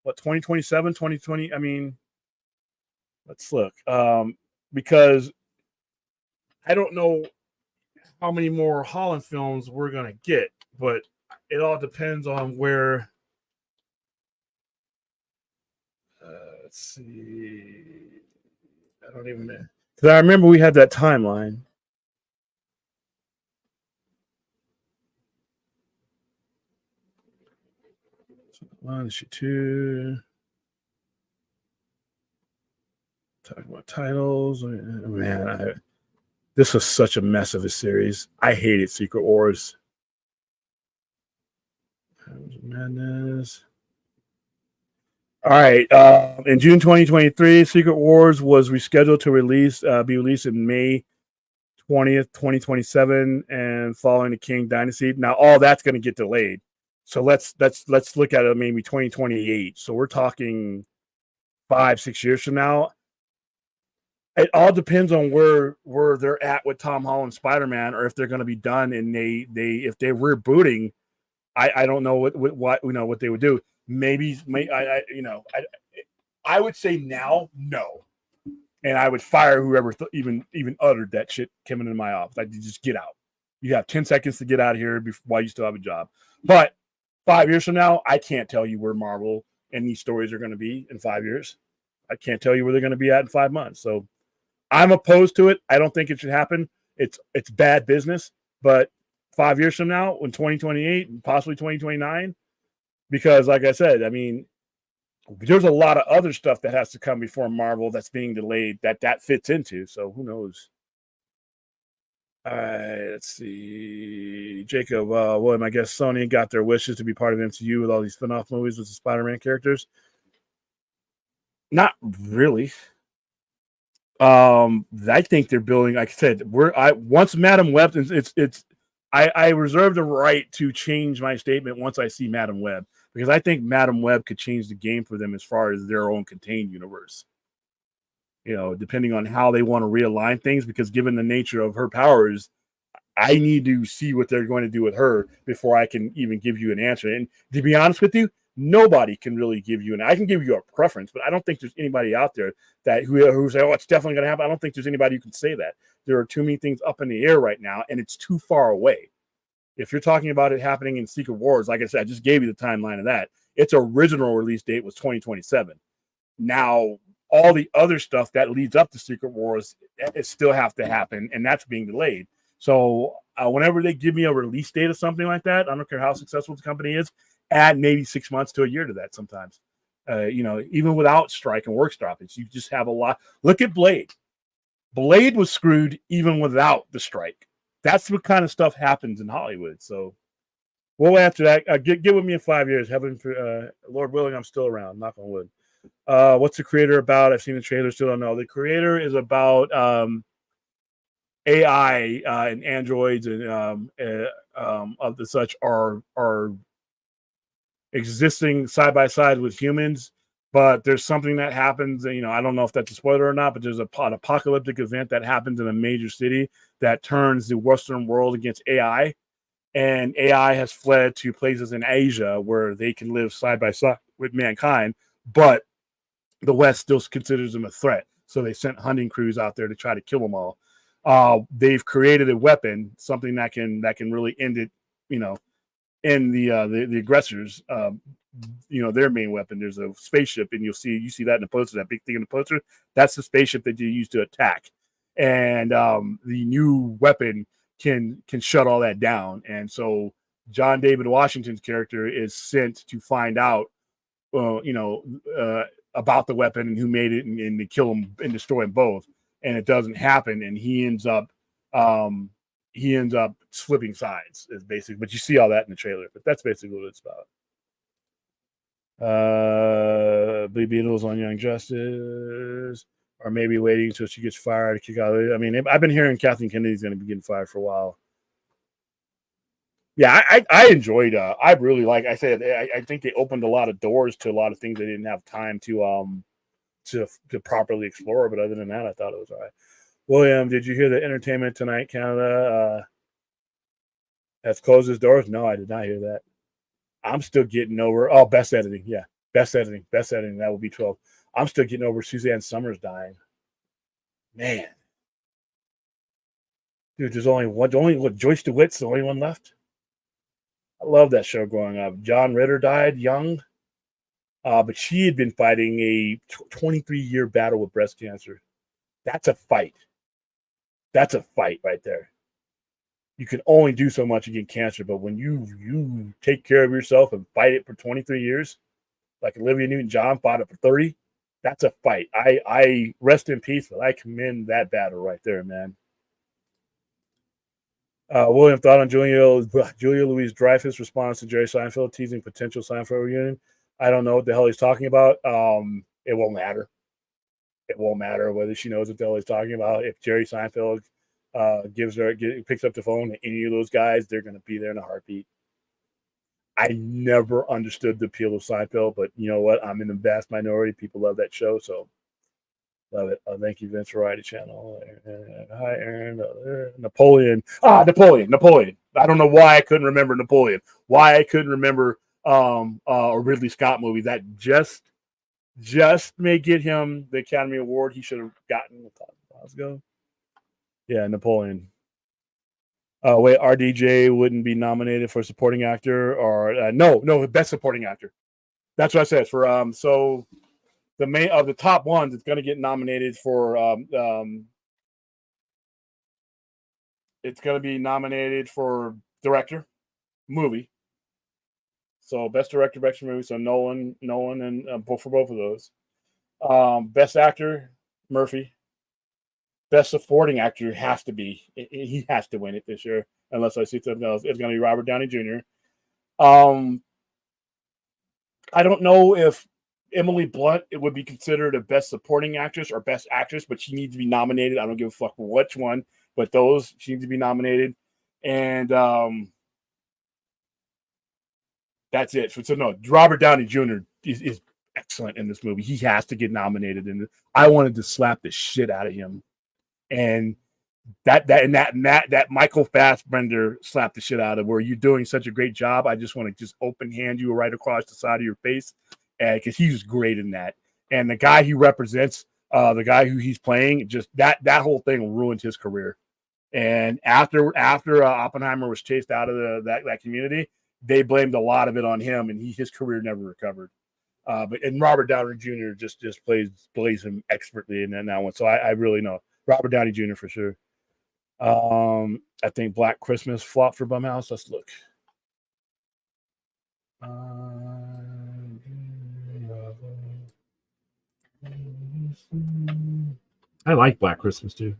What, 2027, 2020? I mean, let's look. Because I don't know how many more Holland films we're going to get, but it all depends on where. Let's see. I don't even know. Because I remember we had that timeline. One, issue 2. Talking about titles. Man, this was such a mess of a series. I hated Secret Wars. Madness. All right. In June 2023, Secret Wars was rescheduled to be released in May 20th, 2027, and following the King Dynasty. Now, all that's going to get delayed. So let's look at it maybe 2028. So we're talking 5-6 years from now. It all depends on where they're at with Tom Holland Spider-Man, or if they're going to be done and if they're rebooting. I don't know what they would do. I would say now no, and I would fire whoever even uttered that shit coming into my office. I'd just get out. You have 10 seconds to get out of here while you still have a job. But 5 years from now, I can't tell you where Marvel and these stories are going to be in 5 years. I can't tell you where they're going to be at in 5 months. So I'm opposed to it. I don't think it should happen. It's bad business. But 5 years from now, in 2028 and possibly 2029, because like I said, I mean, there's a lot of other stuff that has to come before Marvel that's being delayed that fits into. So who knows? All right, let's see. Jacob, William, I guess Sony got their wishes to be part of MCU with all these spin-off movies with the Spider-Man characters. Not really. I think they're building, like I said, once Madam Web, I reserve the right to change my statement once I see Madam Web, because I think Madam Web could change the game for them as far as their own contained universe. Depending on how they want to realign things, because given the nature of her powers, I need to see what they're going to do with her before I can even give you an answer. And to be honest with you, nobody can really give you I can give you a preference, but I don't think there's anybody out there who say, oh, it's definitely going to happen. I don't think there's anybody who can say that. There are too many things up in the air right now, and it's too far away. If you're talking about it happening in Secret Wars, like I said, I just gave you the timeline of that. Its original release date was 2027. Now, all the other stuff that leads up to Secret Wars, it still have to happen, and that's being delayed. So whenever they give me a release date of something like that, I don't care how successful the company is, add maybe 6 months to a year to that sometimes. Even without strike and work stoppage, you just have a lot. Look at Blade. Blade was screwed even without the strike. That's what kind of stuff happens in Hollywood. So we'll answer that. Get with me in 5 years. Heaven, Lord willing, I'm still around. Knock on wood. What's the creator about? I've seen the trailer, still don't know. The creator is about AI and androids and of the such are existing side by side with humans, but there's something that happens. I don't know if that's a spoiler or not, but there's an apocalyptic event that happens in a major city that turns the Western world against AI, and AI has fled to places in Asia where they can live side by side with mankind, but the West still considers them a threat. So they sent hunting crews out there to try to kill them all. They've created a weapon, something that can really end it, in the aggressors, their main weapon. There's a spaceship, and you see that in the poster, that big thing in the poster. That's the spaceship that you use to attack, and the new weapon can shut all that down. And so John David Washington's character is sent to find out, about the weapon and who made it, and to kill them and destroy them both. And it doesn't happen, and he ends up flipping sides, is basically. But you see all that in the trailer. But that's basically what it's about. Blue Beetles on Young Justice. or maybe waiting until she gets fired to kick out. I mean, I've been hearing Kathleen Kennedy's going to be getting fired for a while. Yeah, I enjoyed. I really like. I said, I think they opened a lot of doors to a lot of things they didn't have time to properly explore. But other than that, I thought it was all right. William, did you hear the Entertainment Tonight Canada has closed its doors? No, I did not hear that. I'm still getting over. Oh, best editing. Yeah, best editing. That will be 12. I'm still getting over Suzanne Summers dying. Man, dude, there's only Joyce DeWitt's the only one left. I love that show growing up. John Ritter died young, but she had been fighting a 23-year battle with breast cancer. That's a fight. That's a fight right there. You can only do so much against cancer, but when you take care of yourself and fight it for 23 years, like Olivia Newton-John fought it for 30, that's a fight. I rest in peace, but I commend that battle right there, man. William, thought on Julia Louis-Dreyfus' response to Jerry Seinfeld teasing potential Seinfeld reunion. I don't know what the hell he's talking about. It won't matter. It won't matter whether she knows what the hell he's talking about. If Jerry Seinfeld picks up the phone to any of those guys, they're going to be there in a heartbeat. I never understood the appeal of Seinfeld, but you know what? I'm in the vast minority. People love that show, so love it. Thank you, Vince Variety Channel. Hi, Aaron. Napoleon. Napoleon. I don't know why I couldn't remember Napoleon. Why I couldn't remember a Ridley Scott movie that just may get him the Academy Award he should have gotten. Let's go. Yeah, Napoleon. Wait, RDJ wouldn't be nominated for supporting actor or no, best supporting actor. That's what I said for so the main of the top ones, it's going to get nominated for it's going to be nominated for director, movie. So best director, best movie. So Nolan, and for both of those. Best actor, Murphy. Best supporting actor has to be. He has to win it this year, unless I see something else. It's going to be Robert Downey Jr. I don't know if Emily Blunt it would be considered a best supporting actress or best actress, but she needs to be nominated. I don't give a fuck for which one, but those she needs to be nominated. And that's it. So no, Robert Downey Jr. is excellent in this movie. He has to get nominated, and I wanted to slap the shit out of him. And that Michael Fassbender slapped the shit out of where you're doing such a great job. I just want to just open hand you right across the side of your face, because he was great in that. And the guy he represents, the guy who he's playing, just that whole thing ruined his career. And after Oppenheimer was chased out of that community, they blamed a lot of it on him, and his career never recovered. But Robert Downey Jr. just plays him expertly in that one. So I really know. Robert Downey Jr. for sure. I think Black Christmas flopped for Blumhouse. Let's look. I like Black Christmas too.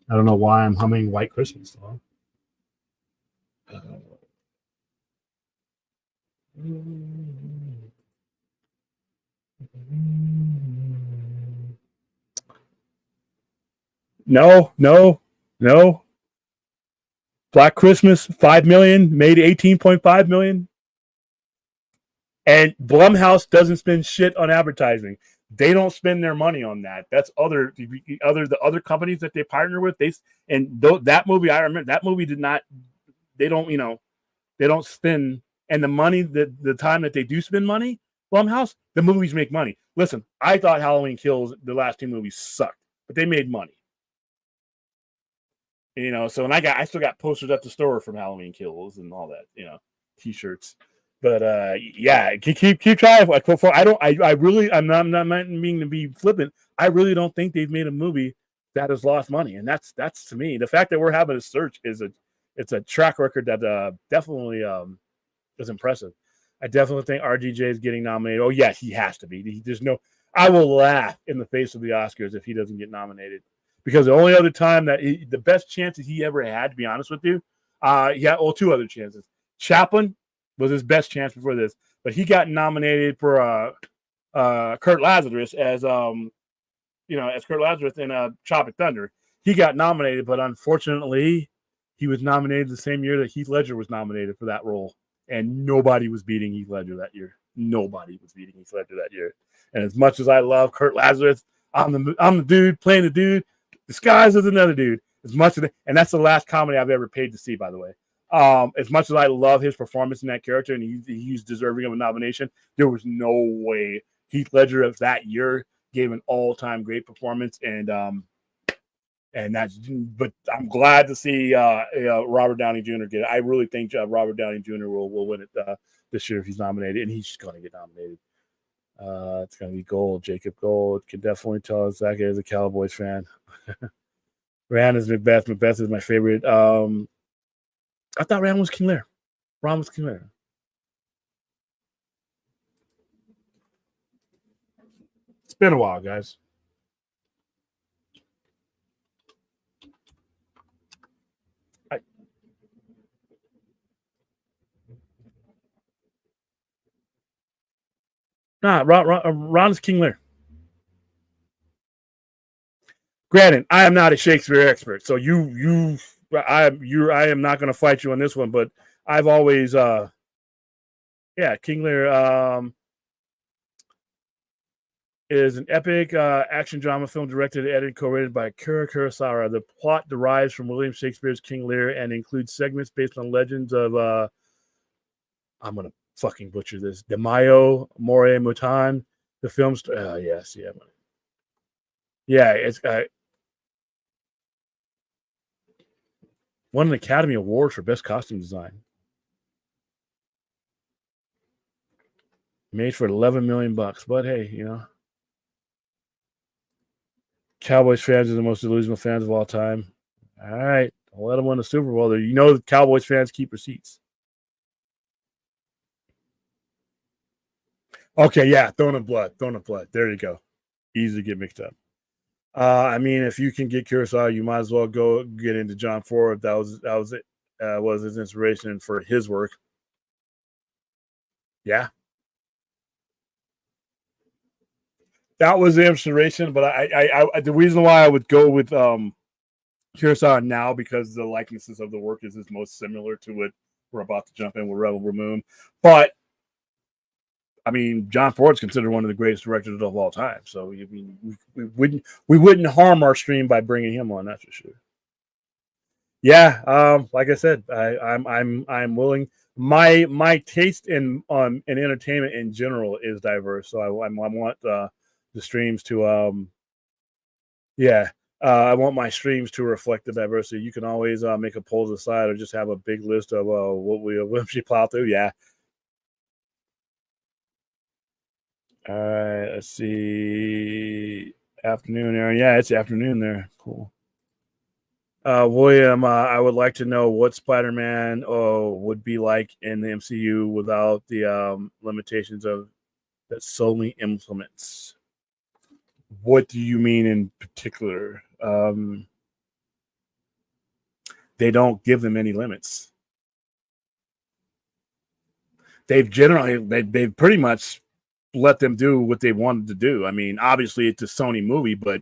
I don't know why I'm humming White Christmas though. No. Black Christmas, 5 million, made 18.5 million. And Blumhouse doesn't spend shit on advertising. They don't spend their money on that. That's the other companies that they partner with. That movie, I remember that movie they don't spend, and the money the time that they do spend money, Blumhouse, the movies make money. Listen, I thought Halloween Kills, the last two movies sucked, but they made money. So I still got posters at the store from Halloween Kills and all that, t-shirts. But yeah, keep trying. I'm not meaning to be flippant. I really don't think they've made a movie that has lost money, and that's to me the fact that we're having a search it's a track record that definitely is impressive. I definitely think RDJ is getting nominated. Oh yeah, he has to be. I will laugh in the face of the Oscars if he doesn't get nominated. Because the only other time the best chances he ever had, to be honest with you, two other chances. Chaplin was his best chance before this, but he got nominated for Kurt Lazarus as as Kurt Lazarus in Tropic Thunder. He got nominated, but unfortunately, he was nominated the same year that Heath Ledger was nominated for that role, and nobody was beating Heath Ledger that year. Nobody was beating Heath Ledger that year. And as much as I love Kurt Lazarus, I'm the dude playing the dude disguised as another dude. As much as and that's the last comedy I've ever paid to see, by the way. As much as I love his performance in that character and he's deserving of a nomination, there was no way Heath Ledger of that year gave an all-time great performance, and that's. But I'm glad to see Robert Downey Jr. get it. I really think Robert Downey Jr. will win it this year if he's nominated, and he's going to get nominated. It's going to be Gold. Jacob Gold can definitely tell Zach is a Cowboys fan. Rand is Macbeth. Macbeth is my favorite. I thought Rand was King Lear. Ron was King Lear. It's been a while, guys. Ron is King Lear. Granted, I am not a Shakespeare expert, so I am not going to fight you on this one, but I've always, King Lear is an epic action drama film directed, edited, and co-written by Akira Kurosawa. The plot derives from William Shakespeare's King Lear and includes segments based on legends of, I'm going to fucking butcher this, Damayo More Mutan. The film's, yes, yeah. Yeah, it's won an Academy Award for Best Costume Design. Made for $11 million, but hey, Cowboys fans are the most delusional fans of all time. All right, I'll let them win the Super Bowl. The Cowboys fans keep receipts. Okay, yeah, Throne of Blood. There you go. Easy to get mixed up. I mean, if you can get Kurosawa, you might as well go get into John Ford. That was it. Was his inspiration for his work. Yeah, that was the inspiration. But I the reason why I would go with Kurosawa now, because the likenesses of the work is most similar to what we're about to jump in with Rebel Moon. But I mean, John Ford's considered one of the greatest directors of all time. So I mean, we wouldn't harm our stream by bringing him on. That's for sure. Yeah, like I said, I'm willing. My taste in entertainment in general is diverse. So I want the streams to I want my streams to reflect the diversity. You can always make a poll to the side or just have a big list of what we plow through. Yeah. All right, let's see. Afternoon, Aaron. Yeah, it's afternoon there. Cool. William, I would like to know what Spider-Man would be like in the MCU without the limitations of that Sony implements. What do you mean in particular? They don't give them any limits. They've pretty much let them do what they wanted to do. I mean, obviously it's a Sony movie, but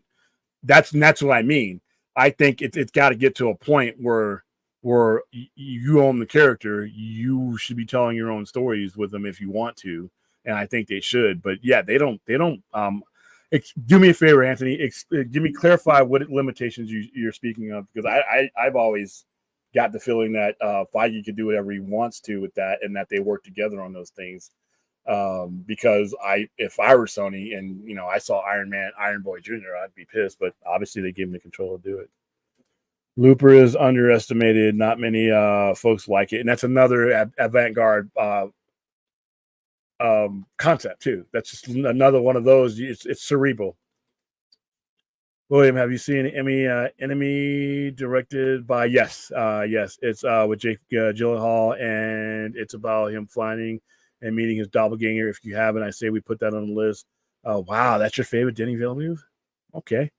that's what I mean. I think it's got to get to a point where you own the character. You should be telling your own stories with them if you want to, and I think they should. But yeah, they don't. Do me a favor, Anthony. Clarify what limitations you're speaking of, because I've always got the feeling that Feige could do whatever he wants to with that, and that they work together on those things. Because if I were Sony and I saw Iron Boy Jr., I'd be pissed. But obviously they gave him the control to do it. Looper is underestimated. Not many folks like it, and that's another avant-garde concept too. That's just another one of those. It's cerebral. William, have you seen Enemy directed by? Yes. It's with Jake Gyllenhaal, and it's about him finding and meeting his doppelganger. If you haven't, I say we put that on the list. Wow, that's your favorite Denis Villeneuve? Okay.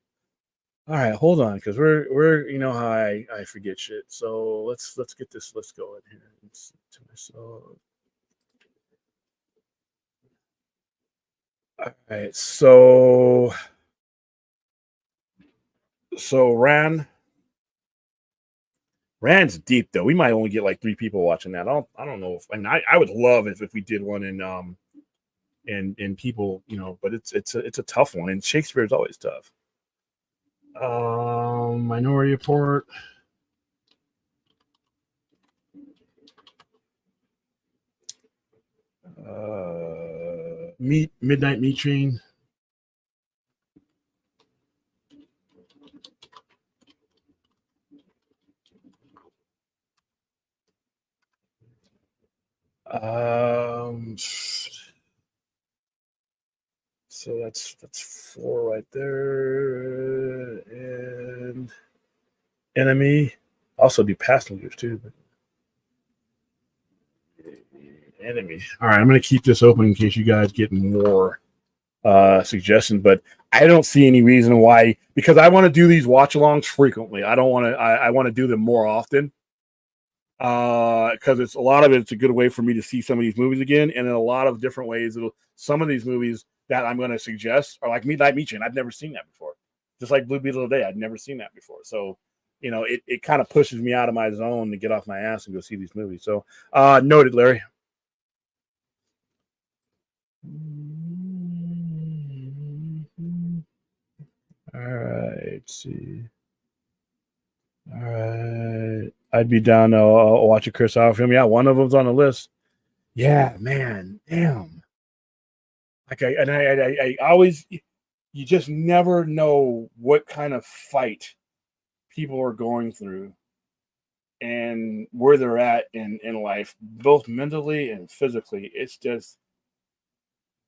All right, hold on, because we're how I forget shit. So let's get this list going here. All right, so So Rand's deep though. We might only get like 3 people watching that. I don't know if I would love if we did one in people, but it's a tough one, and Shakespeare is always tough. Minority Report. Midnight Meat Train. So that's 4 right there, and Enemy. Also be Passengers too. But Enemy. All right, I'm gonna keep this open in case you guys get more suggestions, but I don't see any reason why, because I want to do these watch alongs frequently. I don't want to. I want to do them more often because it's a lot of it's a good way for me to see some of these movies again, and in a lot of different ways. Some of these movies that I'm going to suggest are like Midnight Meat Train. I've never seen that before. Just like Blue Beetle Today, I'd never seen that before. So, it kind of pushes me out of my zone to get off my ass and go see these movies. So, noted, Larry. All right, let's see. All right, I'd be down to watch a Chris Howard film. Yeah, one of them's on the list. Yeah, man, damn. Like I always, you just never know what kind of fight people are going through and where they're at in life, both mentally and physically. It's just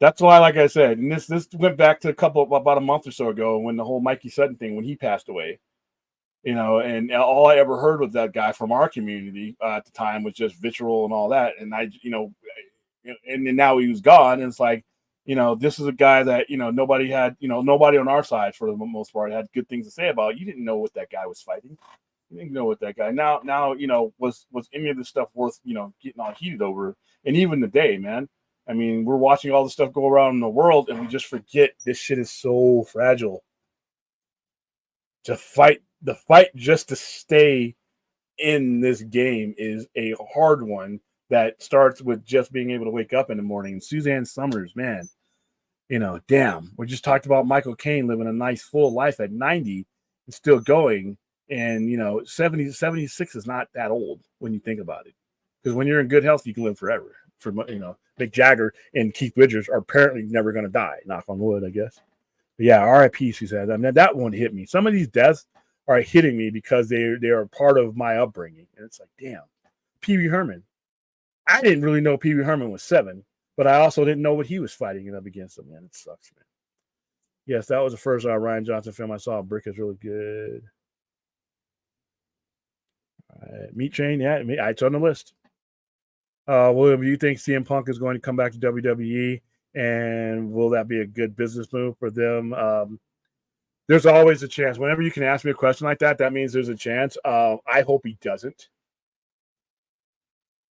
that's why, like I said, and this went back to about a month or so ago when the whole Mikey Sutton thing when he passed away. And all I ever heard with that guy from our community at the time was just vitriol and all that. And and then now he was gone. And it's like, this is a guy that, nobody had, nobody on our side for the most part had good things to say about. You didn't know what that guy was fighting. You didn't know what that guy now, was any of this stuff worth, getting all heated over. And even today, man, I mean, we're watching all the stuff go around in the world and we just forget this shit is so fragile. The fight just to stay in this game is a hard one that starts with just being able to wake up in the morning. Suzanne Summers, man, damn. We just talked about Michael Caine living a nice full life at 90 and still going. And 76 is not that old when you think about it. Because when you're in good health, you can live forever. Mick Jagger and Keith Richards are apparently never going to die. Knock on wood, I guess. But yeah, R.I.P. Suzanne. I mean, that one hit me. Some of these deaths are hitting me because they are part of my upbringing, and it's like, damn. Pee Wee Herman. I didn't really know Pee Wee Herman was 7, but I also didn't know what he was fighting up against. Man, it sucks, man. Yes, that was the first Rian Johnson film I saw. Brick is really good. Meat Train, yeah, it's on the list. William, do you think CM Punk is going to come back to WWE, and will that be a good business move for them? There's always a chance. Whenever you can ask me a question like that, that means there's a chance. I hope he doesn't.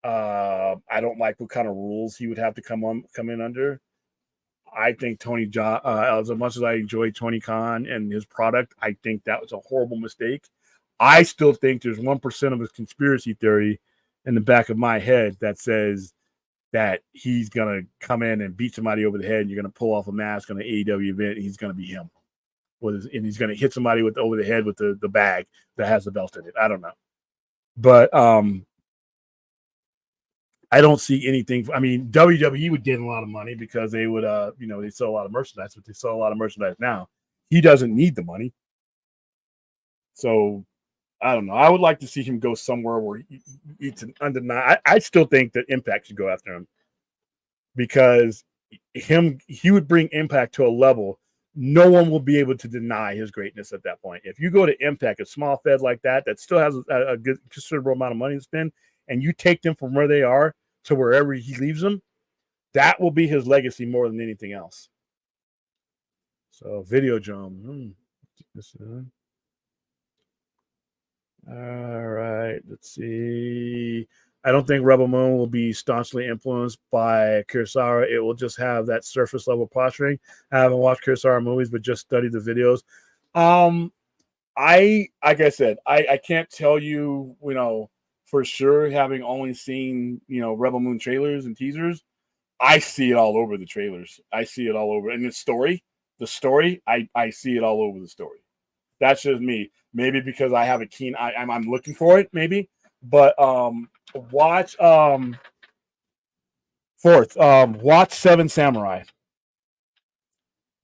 I don't like what kind of rules he would have to come in under. I think Tony Jaa, as much as I enjoy Tony Khan and his product, I think that was a horrible mistake. I still think there's 1% of his conspiracy theory in the back of my head that says that he's gonna come in and beat somebody over the head, and you're gonna pull off a mask on an AEW event, and he's gonna be him. And he's gonna hit somebody over the head with the bag that has the belt in it. I don't know. But I don't see anything. I mean, WWE would get a lot of money because they would, they sell a lot of merchandise, but they sell a lot of merchandise now. He doesn't need the money. So I don't know. I would like to see him go somewhere where it's an undeniable. I still think that Impact should go after him because he would bring Impact to a level no one will be able to deny his greatness at that point. If you go to Impact, a small fed like that still has a good considerable amount of money to spend, and you take them from where they are to wherever he leaves them, that will be his legacy more than anything else. So, Videodrome. All right, let's see. I don't think Rebel Moon will be staunchly influenced by Kurosawa. It will just have that surface level posturing. I haven't watched Kurosawa movies, but just studied the videos. like I said, I can't tell you, for sure, having only seen, Rebel Moon trailers and teasers. I see it all over the trailers. I see it all over. And the story, I see it all over the story. That's just me. Maybe because I have a keen eye, I'm looking for it, maybe. But watch watch Seven Samurai.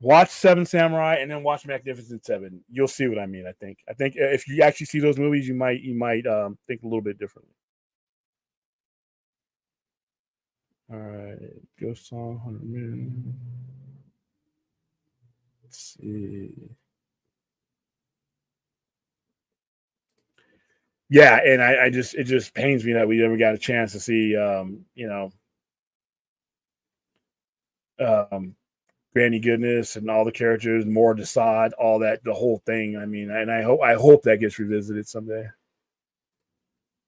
Watch Seven Samurai and then watch Magnificent Seven. You'll see what I mean. I think if you actually see those movies, you might think a little bit differently. All right, Ghost Song, 100 million. Let's see. Yeah, and it just pains me that we never got a chance to see um Granny Goodness and all the characters, more Desaad, all that, the whole thing. I mean, and I hope that gets revisited someday.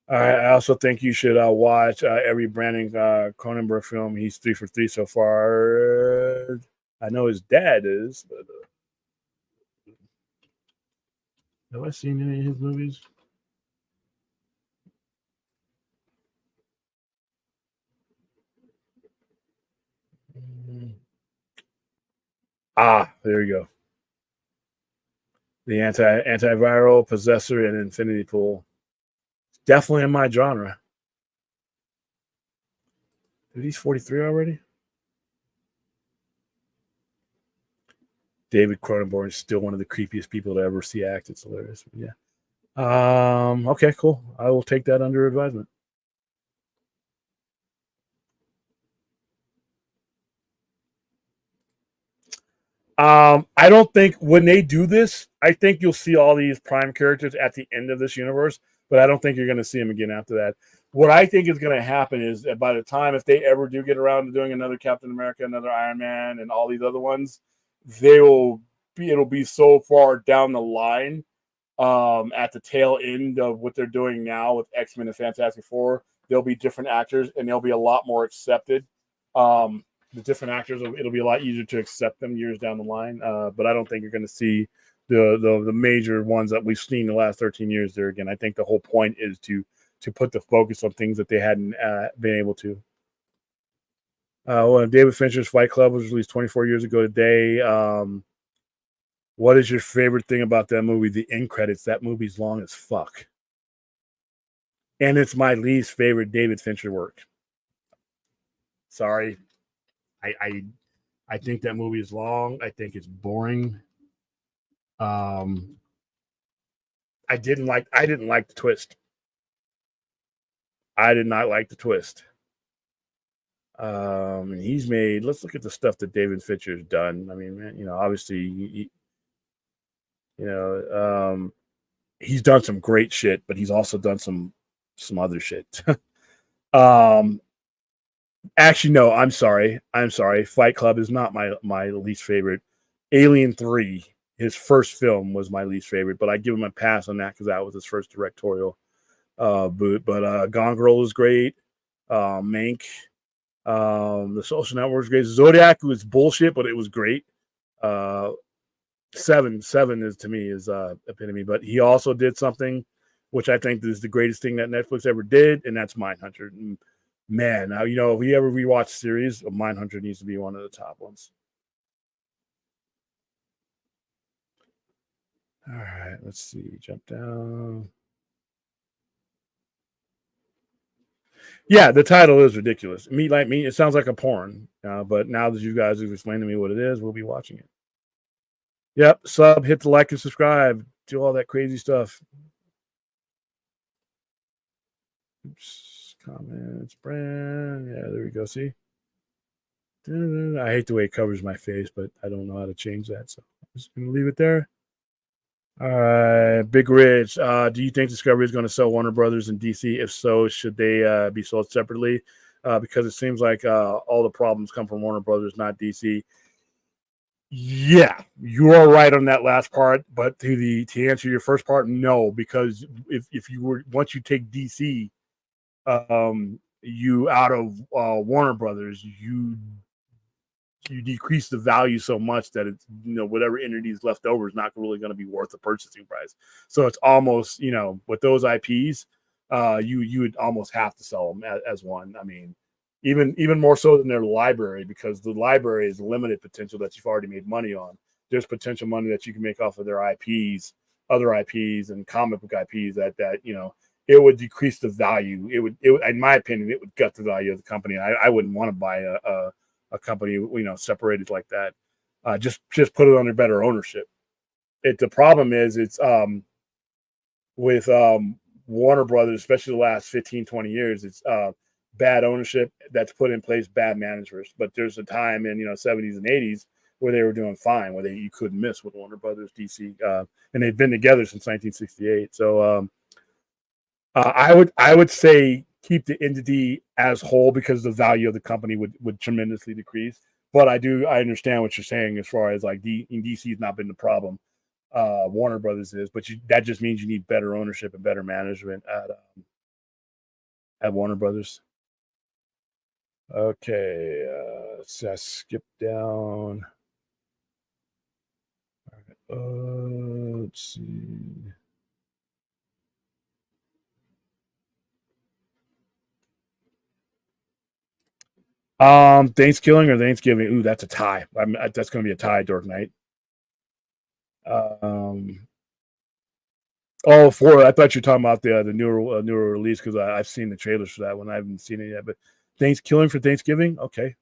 I also think you should watch every Brandon Cronenberg film. He's 3 for 3 so far. I know his dad is, but have I seen any of his movies? There you go. The antiviral, Possessor, and Infinity Pool. Definitely in my genre. Dude, he's 43 already? David Cronenberg is still one of the creepiest people to ever see act. It's hilarious. But yeah. Okay, cool. I will take that under advisement. I don't think when they do this, I think you'll see all these prime characters at the end of this universe, but I don't think you're going to see them again after that. What I think is going to happen is that by the time, if they ever do get around to doing another Captain America, another Iron Man, and all these other ones, it'll be so far down the line, at the tail end of what they're doing now with X-Men and Fantastic Four. There'll be different actors, and they'll be a lot more accepted. The different actors, it'll be a lot easier to accept them years down the line. But I don't think you're going to see the major ones that we've seen the last 13 years there again. I think the whole point is to put the focus on things that they hadn't been able to. David Fincher's Fight Club was released 24 years ago today. What is your favorite thing about that movie? The end credits. That movie's long as fuck. And it's my least favorite David Fincher work. Sorry. I think that movie is long. I think it's boring. I didn't like the twist. I did not like the twist. He's made. Let's look at the stuff that David Fincher's done. I mean, man, obviously, he's done some great shit, but he's also done some other shit. Actually, no, I'm sorry. Fight Club is not my least favorite. Alien 3, his first film, was my least favorite, but I give him a pass on that because that was his first directorial. But Gone Girl is great. Mank, The Social Network was great. Zodiac was bullshit, but it was great. Seven is, to me, is epitome. But he also did something which I think is the greatest thing that Netflix ever did, and that's Mindhunter. And man, now if we ever rewatch series, Mindhunter needs to be one of the top ones. All right, let's see. Jump down. Yeah, the title is ridiculous. Me Like Me, it sounds like a porn. But now that you guys have explained to me what it is, we'll be watching it. Yep, hit the like and subscribe, do all that crazy stuff. Oops, comments, brand. Yeah, there we go. See? I hate the way it covers my face, but I don't know how to change that. So I'm just going to leave it there. All right, Big Rich. Do you think Discovery is going to sell Warner Brothers and DC? If so, should they be sold separately? Because it seems like all the problems come from Warner Brothers, not DC. Yeah, you are right on that last part. But to answer your first part, no, because if you were, once you take DC, you out of Warner Brothers, you you decrease the value so much that it's, whatever entity is left over is not really going to be worth the purchasing price. So it's almost, with those IPs, you would almost have to sell them as one. I mean, even more so than their library, because the library is limited potential that you've already made money on. There's potential money that you can make off of their IPs, other IPs, and comic book IPs that it would decrease the value. It would, in my opinion, it would gut the value of the company. I wouldn't want to buy a company, separated like that. Just put it under better ownership. The problem is it's with Warner Brothers, especially the last 15, 20 years, it's bad ownership that's put in place, bad managers. But there's a time in 70s and 80s where they were doing fine, where you couldn't miss with Warner Brothers, DC, and they've been together since 1968. So I would say keep the entity as whole, because the value of the company would tremendously decrease. But I understand what you're saying as far as like DC has not been the problem. Warner Brothers is, but that just means you need better ownership and better management at Warner Brothers. Okay, let's skip down. All right, let's see. Thanksgiving or Thanksgiving? Ooh, that's a tie. That's going to be a tie, Dark Knight. I thought you were talking about the newer release, because I've seen the trailers for that one. I haven't seen it yet, but Thanksgiving for Thanksgiving, okay.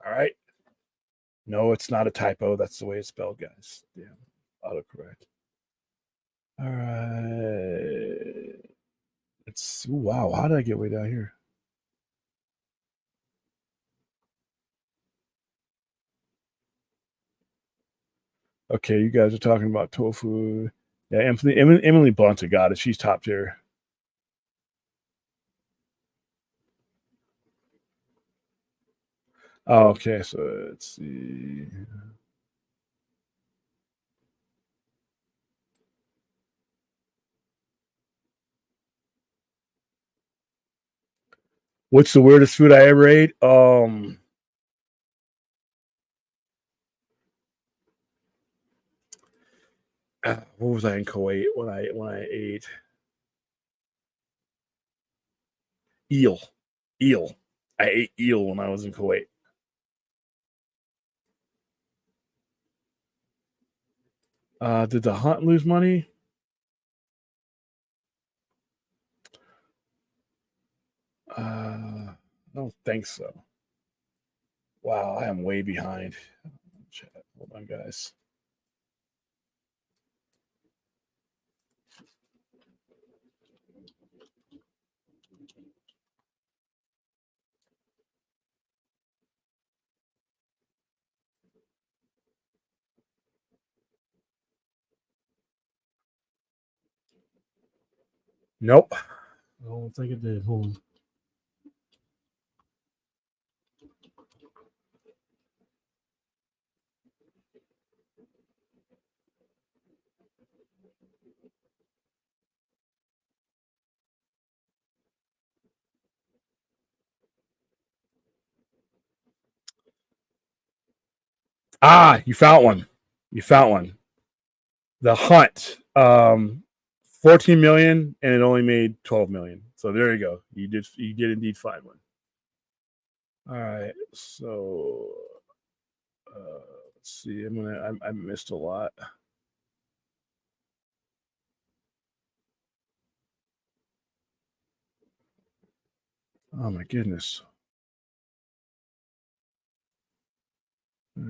All right. No, it's not a typo. That's the way it's spelled, guys. Yeah, autocorrect. All right. Wow. How did I get way down here? Okay, you guys are talking about tofu. Yeah, Emily Blunt's got it. She's top tier. Oh, okay, so let's see. What's the weirdest food I ever ate? What was I in Kuwait when I ate eel? Eel. I ate eel when I was in Kuwait. Did the hunt lose money? I don't think so. Wow, I am way behind. Hold on, guys. Nope. I don't think it did. Hold on. You found one. You found one. The Hunt. 14 million, and it only made 12 million. So there you go. You did indeed find one. All right. So let's see. I missed a lot. Oh my goodness.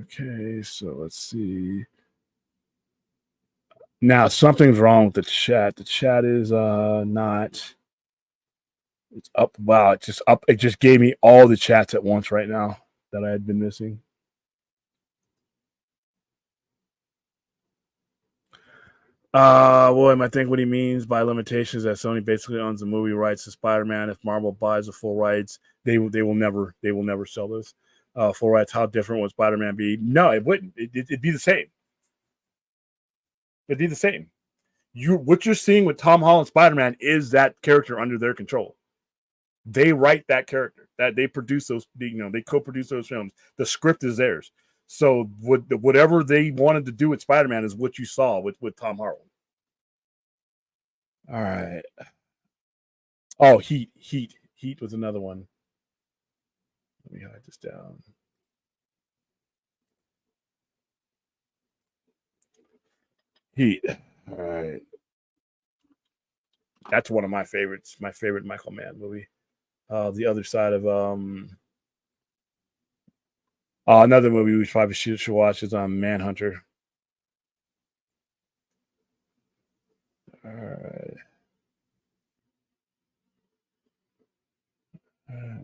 Okay, so let's see. Now something's wrong with the chat. The chat is not. It's up. Wow, it just up. It just gave me all the chats at once right now that I had been missing. William, I think what he means by limitations is that Sony basically owns the movie rights to Spider-Man. If Marvel buys the full rights, they will never sell those full rights. How different would Spider-Man be? No, it wouldn't. It'd be the same. It'd be the same. what you're seeing with Tom Holland Spider-Man is that character under their control. They write that character, that they produce those, they co-produce those films. The script is theirs. So whatever they wanted to do with Spider-Man is what you saw with Tom Holland. All right. Oh, Heat was another one. Let me hide this down. Heat. All right. That's one of my favorites. My favorite Michael Mann movie. The other side of another movie we probably should watch is Manhunter. All right.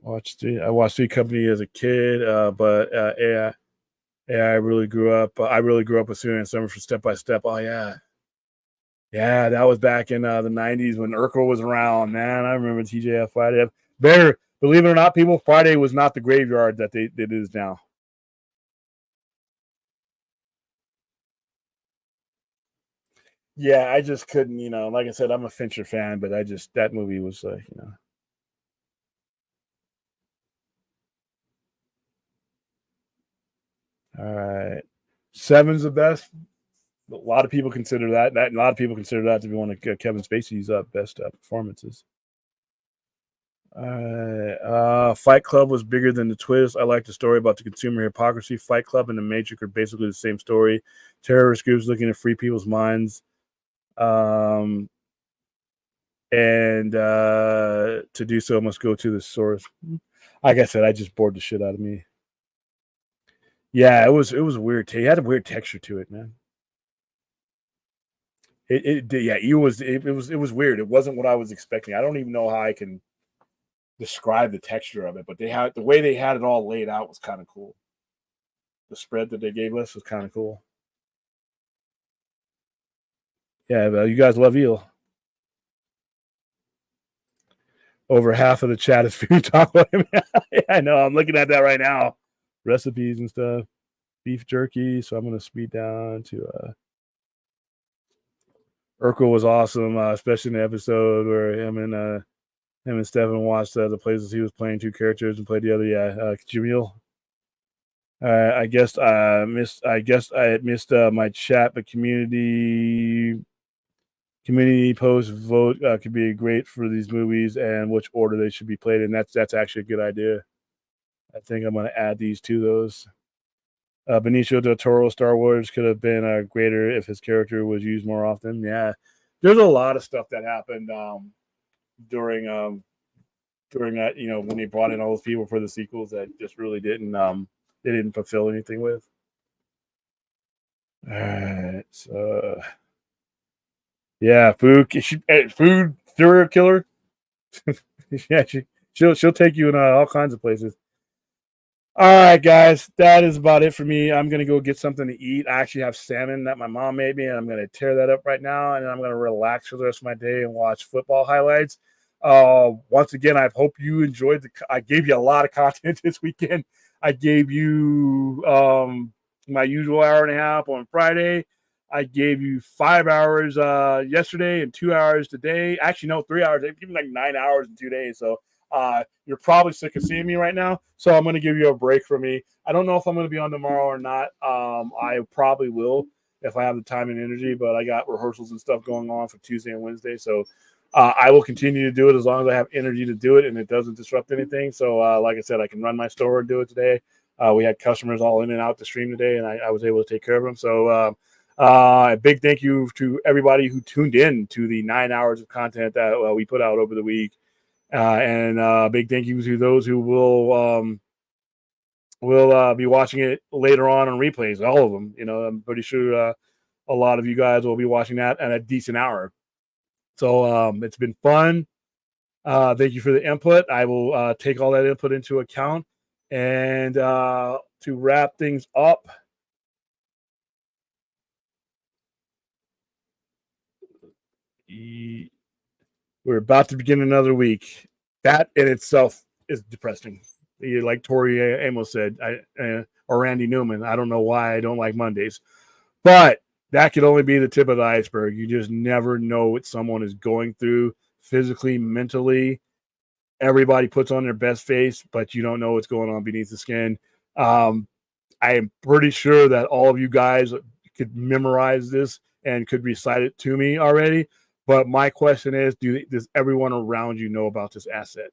I watched Three Company as a kid, but I really grew up. I really grew up with Sue Ann Summer for Step by Step. Oh yeah, that was back in the '90s when Urkel was around. Man, I remember TJF Friday. Better believe it or not, people, Friday was not the graveyard that it is now. Yeah, I just couldn't. Like I said, I'm a Fincher fan, but that movie was All right. Seven's the best. A lot of people consider that. A lot of people consider that to be one of Kevin Spacey's best performances. Fight Club was bigger than the twist. I like the story about the consumer hypocrisy. Fight Club and The Matrix are basically the same story. Terrorist groups looking to free people's minds. And to do so must go to the source. Like I said, I just bored the shit out of me. Yeah, it was weird. It had a weird texture to it, man. It was weird. It wasn't what I was expecting. I don't even know how I can describe the texture of it, but the way they had it all laid out was kind of cool. The spread that they gave us was kind of cool. Yeah, well, you guys love eel. Over half of the chat is food talk. I know. I'm looking at that right now. Recipes and stuff. Beef jerky. So I'm going to speed down to Urkel was awesome, especially in the episode where him and Stefan watched the places he was playing two characters and played the other. Yeah, Jamil. I guess I missed my chat, but community post vote could be great for these movies and which order they should be played in. That's actually a good idea. I think I'm going to add these to those. Benicio del Toro Star Wars could have been greater if his character was used more often. Yeah, there's a lot of stuff that happened during that. When they brought in all those people for the sequels that just really didn't they didn't fulfill anything with. All right, so yeah, food serial killer. Yeah, she'll take you in all kinds of places. All right, guys, that is about it for me. I'm going to go get something to eat. I actually have salmon that my mom made me, and I'm going to tear that up right now, and I'm going to relax for the rest of my day and watch football highlights. Once again, I hope you enjoyed I gave you a lot of content this weekend. I gave you my usual hour and a half on Friday. I gave you 5 hours yesterday and 2 hours today. Actually, no, 3 hours. They've given me like 9 hours in 2 days, so you're probably sick of seeing me right now, so I'm going to give you a break from me. I don't know if I'm going to be on tomorrow or not. I probably will if I have the time and energy, but I got rehearsals and stuff going on for Tuesday and Wednesday, so I will continue to do it as long as I have energy to do it and it doesn't disrupt anything. So, like I said, I can run my store and do it today. We had customers all in and out the stream today, and I was able to take care of them. So, a big thank you to everybody who tuned in to the 9 hours of content that we put out over the week. And a big thank you to those who will be watching it later on replays, all of them. I'm pretty sure a lot of you guys will be watching that at a decent hour. So it's been fun. Thank you for the input. I will take all that input into account. And to wrap things up, we're about to begin another week. That in itself is depressing. Like Tori Amos said, or Randy Newman. I don't know why I don't like Mondays, but that could only be the tip of the iceberg. You just never know what someone is going through physically, mentally. Everybody puts on their best face, but you don't know what's going on beneath the skin. I am pretty sure that all of you guys could memorize this and could recite it to me already. But my question is, does everyone around you know about this asset?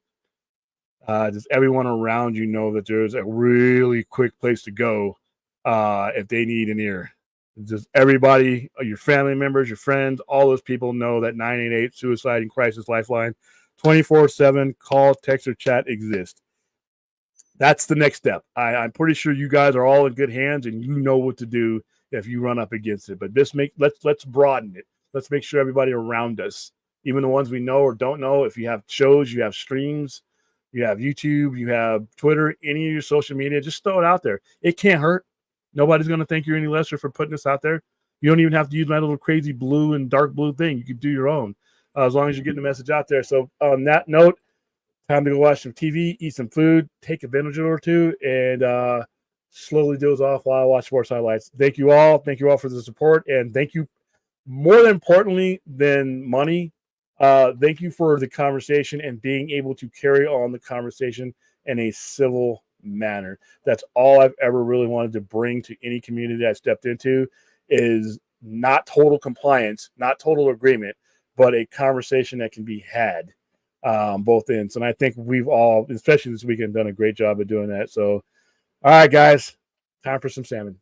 Does everyone around you know that there's a really quick place to go if they need an ear? Does everybody, your family members, your friends, all those people know that 988 Suicide and Crisis Lifeline 24/7 call, text, or chat exists? That's the next step. I'm pretty sure you guys are all in good hands and you know what to do if you run up against it. But let's broaden it. Let's make sure everybody around us, even the ones we know or don't know, if you have shows, you have streams, you have YouTube, you have Twitter, any of your social media, just throw it out there. It can't hurt. Nobody's going to think you're any lesser for putting this out there. You don't even have to use my little crazy blue and dark blue thing. You can do your own as long as you're getting the message out there. So on that note, time to go watch some TV, eat some food, take a Benadryl or two, and slowly doze off while I watch sports highlights. Thank you all. Thank you all for the support. And thank you, more importantly than money, thank you for the conversation and being able to carry on the conversation in a civil manner. That's all I've ever really wanted to bring to any community I stepped into, is not total compliance, not total agreement, but a conversation that can be had. Both ends. And I think we've all, especially this weekend, done a great job of doing that. So, all right, guys, time for some salmon.